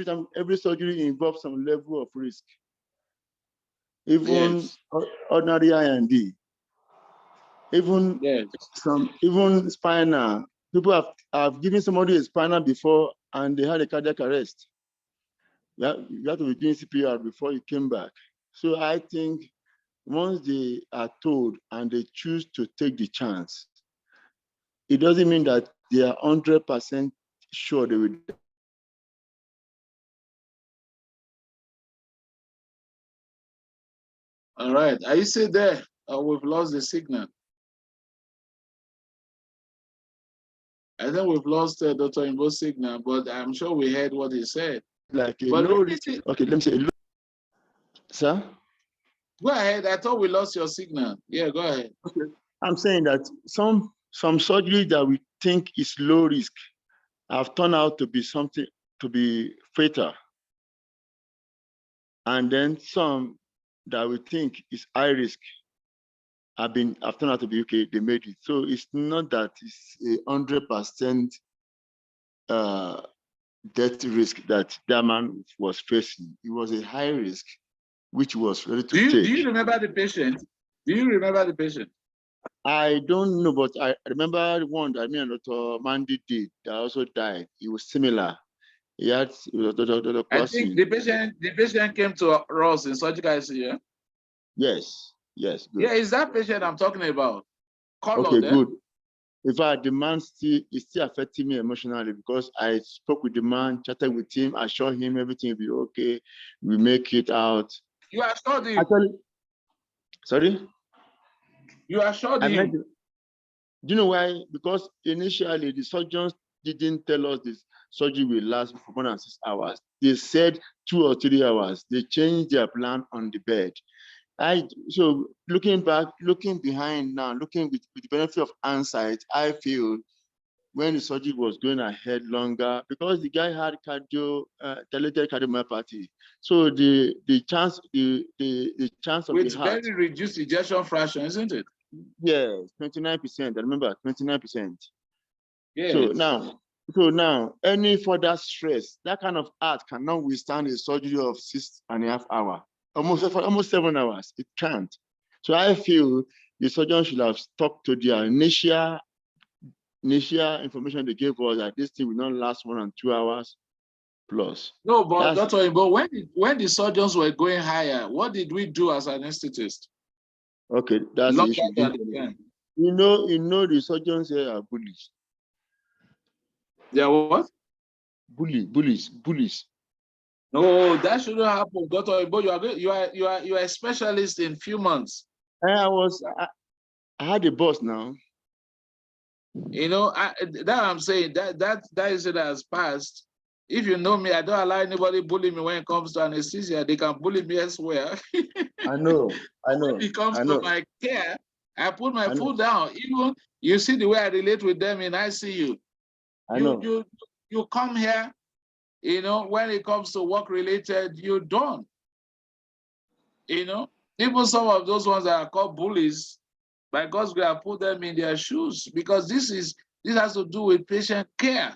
[SPEAKER 7] time every surgery involves some level of risk. Even
[SPEAKER 1] Yes.
[SPEAKER 7] ordinary IND, even
[SPEAKER 1] Yes.
[SPEAKER 7] even spinal. People have given somebody a spinal before and they had a cardiac arrest. You have to be doing CPR before you came back. So I think once they are told and they choose to take the chance, it doesn't mean that they are 100% sure they will.
[SPEAKER 1] All right, are you still there? We've lost the signal. I think we've lost Dr. Imbo's signal, but I'm sure we heard what he said.
[SPEAKER 7] Like a
[SPEAKER 1] But
[SPEAKER 7] low risk. Okay, let me say, sir?
[SPEAKER 1] Go ahead. I thought we lost your signal. Yeah, go ahead.
[SPEAKER 7] Okay. I'm saying that some surgery that we think is low risk have turned out to be something to be fatal. And then some that we think is high risk I've turned out to be okay. They made it. So it's not that it's 100% death risk that man was facing. It was a high risk, which was ready to take.
[SPEAKER 1] Do you remember the patient? Do you remember the patient?
[SPEAKER 7] I don't know, but I remember one that me and Dr. Mandy did that also died. It was similar. He had Dr.
[SPEAKER 1] I think the patient came to us in surgical ICU.
[SPEAKER 7] Yes, yes. Good.
[SPEAKER 1] Yeah, it's that patient I'm talking about.
[SPEAKER 7] Okay, good. In fact, the man is still affecting me emotionally because I spoke with the man, chatted with him, assured him everything will be okay. We make it out.
[SPEAKER 1] You assured him.
[SPEAKER 7] Actually, sorry?
[SPEAKER 1] You assured him.
[SPEAKER 7] Do you know why? Because initially the surgeons didn't tell us this surgery will last for more than 6 hours. They said 2 or 3 hours. They changed their plan on the bed. So looking back, looking behind now, looking with the benefit of hindsight, I feel when the surgery was going ahead longer, because the guy had dilated cardiomyopathy. So the chance of
[SPEAKER 1] with
[SPEAKER 7] the heart.
[SPEAKER 1] Very reduced ejection fraction, isn't it?
[SPEAKER 7] Yes, 29%. I remember 29%.
[SPEAKER 1] Yes.
[SPEAKER 7] So now, any further stress, that kind of heart cannot withstand a surgery of 6.5 hours. Almost 7 hours. It can't. So I feel the surgeon should have stuck to their initial information they gave us that this thing will not last more than 2 hours plus.
[SPEAKER 1] No, but Dr. Imbo, when the surgeons were going higher, what did we do as anesthetist?
[SPEAKER 7] Okay, that's the issue. You know, the surgeons here are bullies.
[SPEAKER 1] They are what?
[SPEAKER 7] Bullies.
[SPEAKER 1] No, that shouldn't happen, Dr. Imbo. You are a specialist in few months.
[SPEAKER 7] I had a boss now.
[SPEAKER 1] You know, that I'm saying that is it has passed. If you know me, I don't allow anybody bully me when it comes to anesthesia. They can bully me elsewhere.
[SPEAKER 7] I know.
[SPEAKER 1] When it comes to my care, I put my foot down. Even you see the way I relate with them in ICU. You come here, you know, when it comes to work related, you don't. You know, even some of those ones that are called bullies, by God's grace, I put them in their shoes because this has to do with patient care.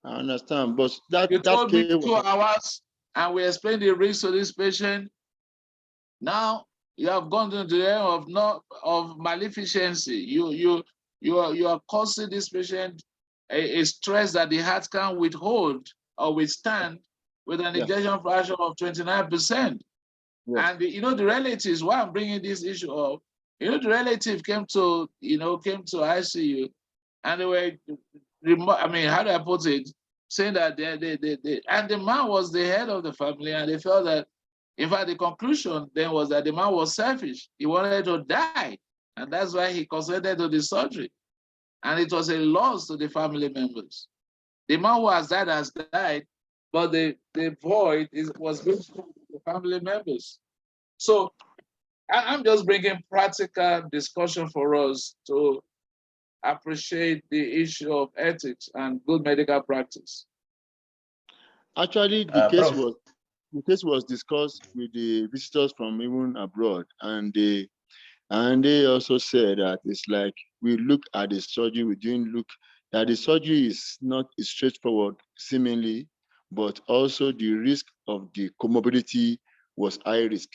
[SPEAKER 7] I understand, but
[SPEAKER 1] you told me 2 hours and we explained the risk to this patient. Now you have gone into the area of maleficency. You are causing this patient a stress that the heart can't withhold or withstand with an ejection fraction of 29%. And you know the relatives. Why I'm bringing this issue up? You know the relative came to ICU, and they were, I mean, how do I put it? Saying that and the man was the head of the family, and they felt that, in fact, the conclusion then was that the man was selfish. He wanted to die, and that's why he consented to the surgery. And it was a loss to the family members. The man who has died, but the void was given to the family members. So I'm just bringing practical discussion for us to appreciate the issue of ethics and good medical practice.
[SPEAKER 7] Actually, the case was discussed with the visitors from even abroad, and they also said that it's like we look at the surgery, we didn't look that the surgery is not straightforward, seemingly, but also the risk of the comorbidity was high risk.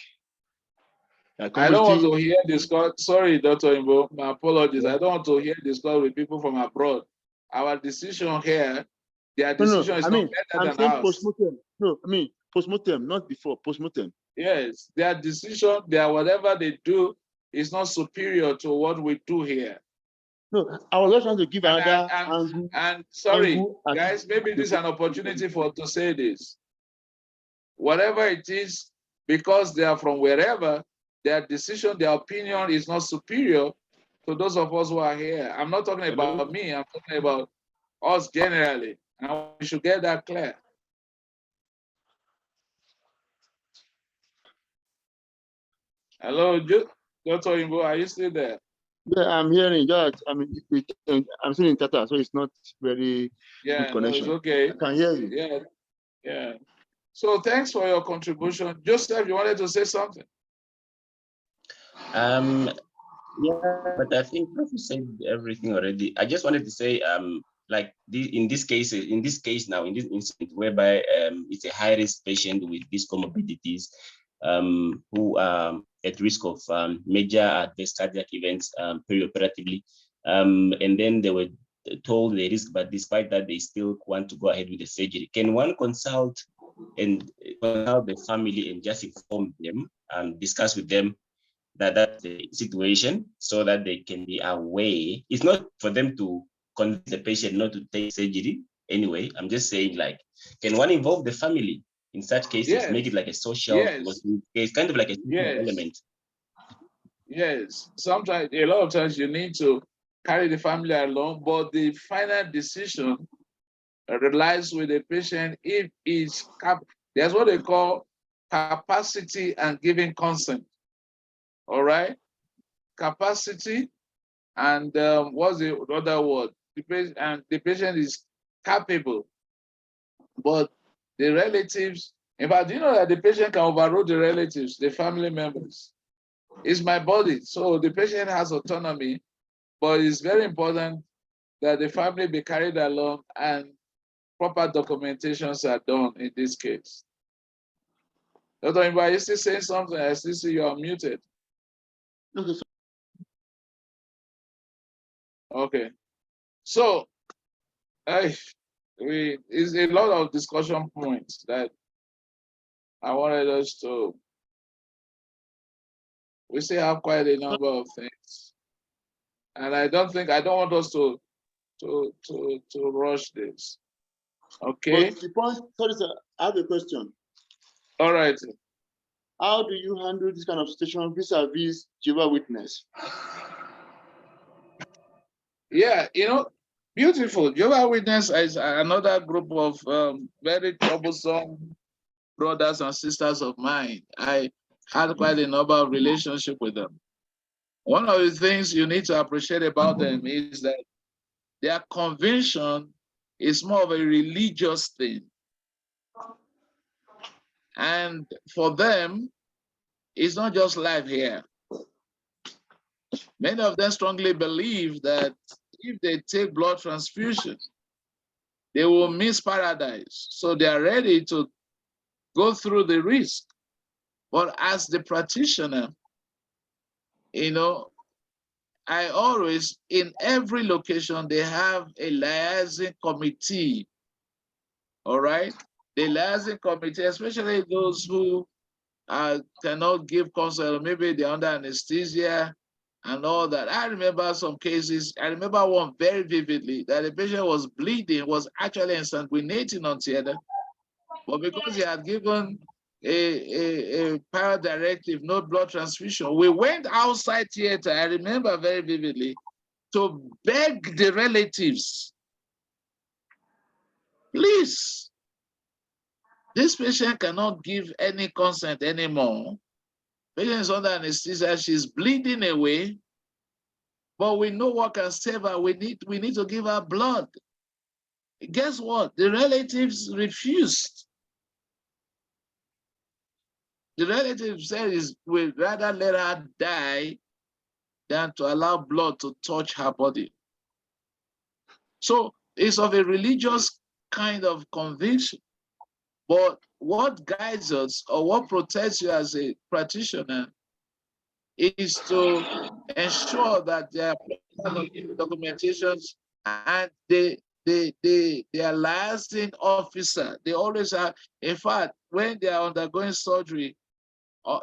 [SPEAKER 1] I don't want to hear discuss. Sorry, Dr. Imbo, my apologies. I don't want to hear discuss with people from abroad. Our decision here, their decision is not better than ours.
[SPEAKER 7] Post-mortem. No, I mean post-mortem, not before, post-mortem.
[SPEAKER 1] Yes, their decision, whatever they do is not superior to what we do here.
[SPEAKER 7] No, I was just trying to give another
[SPEAKER 1] angle. And sorry, guys, maybe this is an opportunity to say this. Whatever it is, because they are from wherever, their decision, their opinion is not superior to those of us who are here. I'm not talking about me, I'm talking about us generally. And we should get that clear. Hello, Dr. Imbo, are you still there?
[SPEAKER 7] Yeah, I'm hearing that. I mean, I'm still in Tata, so it's not very good connection.
[SPEAKER 1] No, it's okay.
[SPEAKER 7] I can hear you.
[SPEAKER 1] Yeah. So thanks for your contribution. Joseph, you wanted to say something?
[SPEAKER 2] Yeah, but I think Prof said everything already. I just wanted to say, like in this case now, in this incident whereby it's a high-risk patient with these comorbidities, who are at risk of major adverse cardiac events perioperatively, and then they were told the risk, but despite that, they still want to go ahead with the surgery. Can one consult the family and just inform them and discuss with them that that's the situation, so that they can be aware? It's not for them to convince the patient not to take surgery anyway. I'm just saying, like, can one involve the family in such cases?
[SPEAKER 1] Yes.
[SPEAKER 2] Make it like a social,
[SPEAKER 1] Yes.
[SPEAKER 2] it's kind of like a social
[SPEAKER 1] Yes.
[SPEAKER 2] element.
[SPEAKER 1] Yes, sometimes, a lot of times you need to carry the family along, but the final decision relies with the patient if it's there's what they call capacity and giving consent. All right, capacity and what's the other word? The patient is capable, but the relatives. In fact, you know that the patient can overrule the relatives, the family members. It's my body, so the patient has autonomy, but it's very important that the family be carried along and proper documentations are done in this case. Dr. Imba, you still saying something? I still see you are muted. Okay. So, it's a lot of discussion points that I wanted us to. We still have quite a number of things, and I don't want us to rush this. Okay.
[SPEAKER 7] But the point, sorry, sir, I have a question.
[SPEAKER 1] All right.
[SPEAKER 7] How do you handle this kind of situation vis-a-vis Jehovah's Witness?
[SPEAKER 1] Yeah, beautiful. Jehovah's Witness is another group of very troublesome brothers and sisters of mine. I had quite a number of relationship with them. One of the things you need to appreciate about them is that their conviction is more of a religious thing. And for them, it's not just life here. Many of them strongly believe that if they take blood transfusion, they will miss paradise. So they are ready to go through the risk. But as the practitioner, I always, in every location, they have a liaison committee. All right? The liaison committee, especially those who cannot give consent, maybe they're under anesthesia and all that. I remember some cases. I remember one very vividly, that the patient was bleeding, was actually insanguinating on theater, but because he had given a prior directive, no blood transfusion, we went outside theater, I remember very vividly, to beg the relatives, please, this patient cannot give any consent anymore. Patient is under anesthesia, she's bleeding away, but we know what can save her. We need to give her blood. Guess what? The relatives refused. The relative said we'd rather let her die than to allow blood to touch her body. So it's of a religious kind of conviction. But what guides us or what protects you as a practitioner is to ensure that there are documentations and their liaison officer, they always have, in fact, when they are undergoing surgery,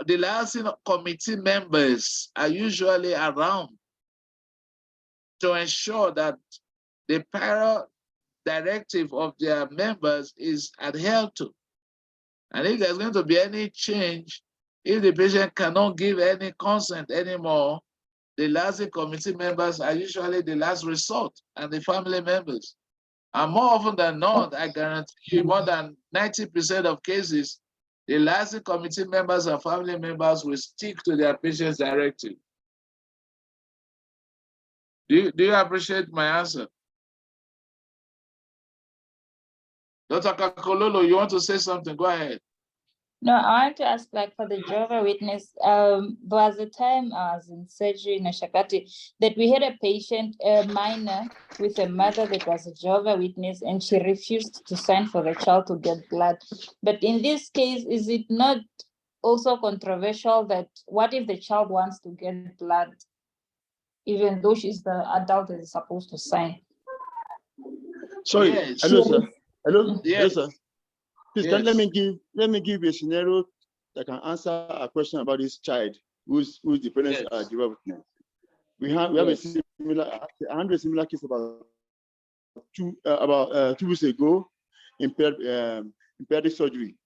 [SPEAKER 1] the liaison committee members are usually around to ensure that the prior directive of their members is adhered to. And if there's going to be any change, if the patient cannot give any consent anymore, the liaison committee members are usually the last resort, and the family members. And more often than not, I guarantee you, more than 90% of cases, the liaison committee members and family members will stick to their patient's directive. Do you appreciate my answer? Dr. Kakololo, you want to say something? Go ahead.
[SPEAKER 5] No, I want to ask, like, for the Jehovah Witness, there was a time I was in surgery in Ashakati that we had a patient, a minor, with a mother that was a Jehovah Witness, and she refused to sign for the child to get blood. But in this case, is it not also controversial that what if the child wants to get blood, even though she's the adult that is supposed to sign?
[SPEAKER 7] Sorry,
[SPEAKER 1] Yes.
[SPEAKER 7] hello, sir. Hello,
[SPEAKER 1] Yes.
[SPEAKER 7] hello, sir. Please,
[SPEAKER 1] Yes.
[SPEAKER 7] let me give you a scenario that can answer a question about this child whose the parents are
[SPEAKER 1] Yes.
[SPEAKER 7] Jehovah's Witness. We have a
[SPEAKER 1] Yes.
[SPEAKER 7] similar case about 2 weeks ago in pediatric surgery.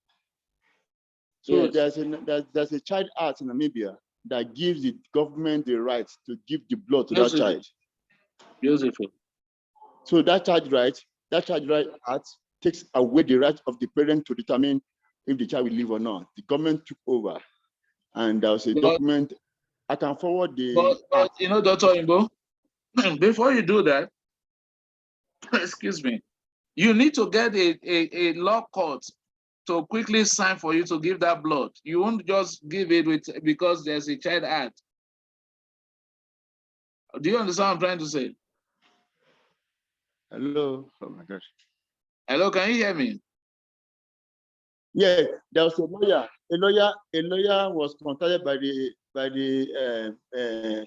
[SPEAKER 7] So
[SPEAKER 1] Yes.
[SPEAKER 7] there's a child act in Namibia that gives the government the right to give the blood to that
[SPEAKER 1] Beautiful.
[SPEAKER 7] child.
[SPEAKER 1] Beautiful.
[SPEAKER 7] So that child right act takes away the right of the parent to determine if the child will live or not. The government took over, and there was a
[SPEAKER 1] But-
[SPEAKER 7] document. I can forward the
[SPEAKER 1] But
[SPEAKER 7] act.
[SPEAKER 1] you know, Dr. Imbo, before you do that, excuse me, you need to get a law court to quickly sign for you to give that blood. You won't just give it because there's a child act. Do you understand what I'm trying to say?
[SPEAKER 7] Hello. Oh my gosh.
[SPEAKER 1] Hello, can you hear me?
[SPEAKER 7] Yeah, there was a lawyer. A lawyer was contacted by the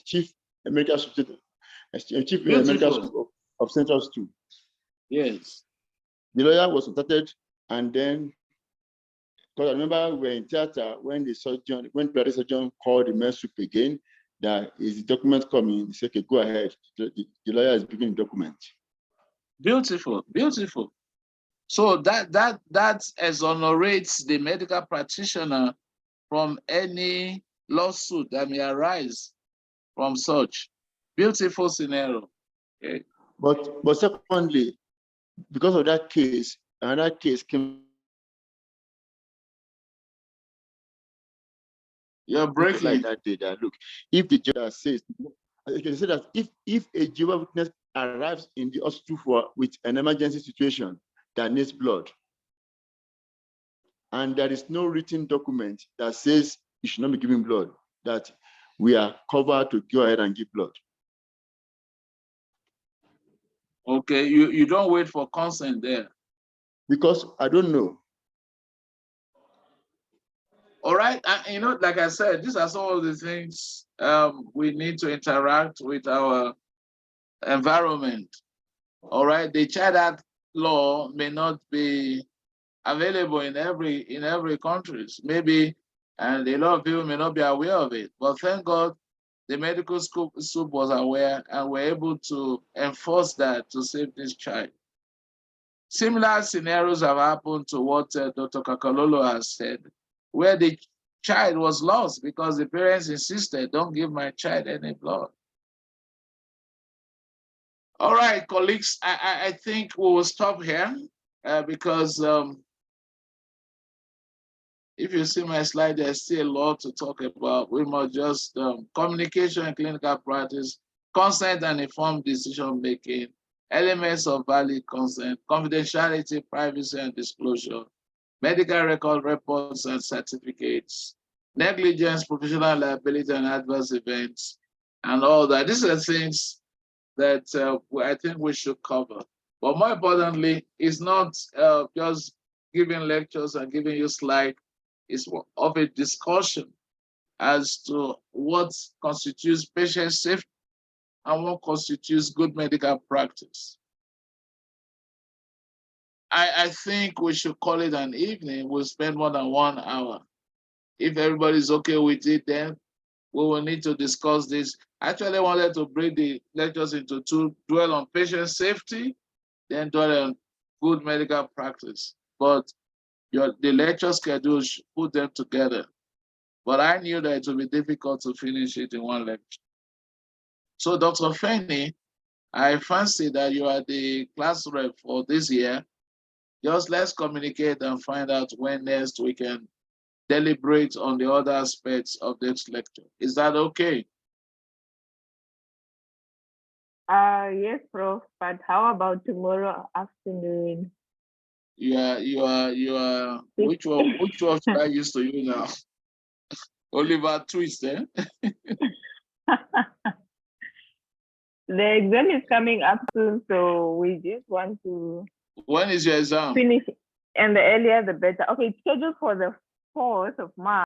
[SPEAKER 7] chief medical school of Central School.
[SPEAKER 1] Yes.
[SPEAKER 7] The lawyer was contacted, and then, because I remember we were in theater when the pediatric surgeon called the men's soup again, that is the document coming. He said, okay, go ahead. The lawyer is bringing the document.
[SPEAKER 1] Beautiful, beautiful. So that exonerates the medical practitioner from any lawsuit that may arise from such. Beautiful scenario. Okay.
[SPEAKER 7] But secondly, because of that case, another case came.
[SPEAKER 1] You're breaking.
[SPEAKER 7] Like that day, that look, if the judge says, you can say that if a Jehovah's Witness arrives in the hospital with an emergency situation that needs blood, and there is no written document that says you should not be giving blood, that we are covered to go ahead and give blood.
[SPEAKER 1] Okay, you don't wait for consent there.
[SPEAKER 7] Because I don't know.
[SPEAKER 1] All right, you know, like I said, these are some of the things we need to interact with our environment. All right, the Child Act law may not be available in every country, maybe, and a lot of people may not be aware of it. But thank God, the medical school was aware and were able to enforce that to save this child. Similar scenarios have happened to what Dr. Kakalolo has said, where the child was lost because the parents insisted, don't give my child any blood. All right, colleagues, I think we will stop here because if you see my slide, there's still a lot to talk about. We must just communication and clinical practice, consent and informed decision-making, elements of valid consent, confidentiality, privacy and disclosure, medical record reports and certificates, negligence, professional liability and adverse events, and all that. These are things that I think we should cover. But more importantly, it's not just giving lectures and giving you slides. It's of a discussion as to what constitutes patient safety and what constitutes good medical practice. I think we should call it an evening. We'll spend more than 1 hour. If everybody's okay with it, then we will need to discuss this. I actually wanted to break the lectures into two, dwell on patient safety, then dwell on good medical practice. But the lecture schedule should put them together. But I knew that it would be difficult to finish it in one lecture. So Dr. Feni, I fancy that you are the class rep for this year. Just let's communicate and find out when next we can deliberate on the other aspects of this lecture. Is that okay?
[SPEAKER 6] Yes, Prof. But how about tomorrow afternoon?
[SPEAKER 1] Which one should I use to you now? Oliver Twist, eh?
[SPEAKER 6] The exam is coming up soon, so we just want to
[SPEAKER 1] When is your exam?
[SPEAKER 6] finish, and the earlier the better. Okay, it's scheduled for the 4th of March.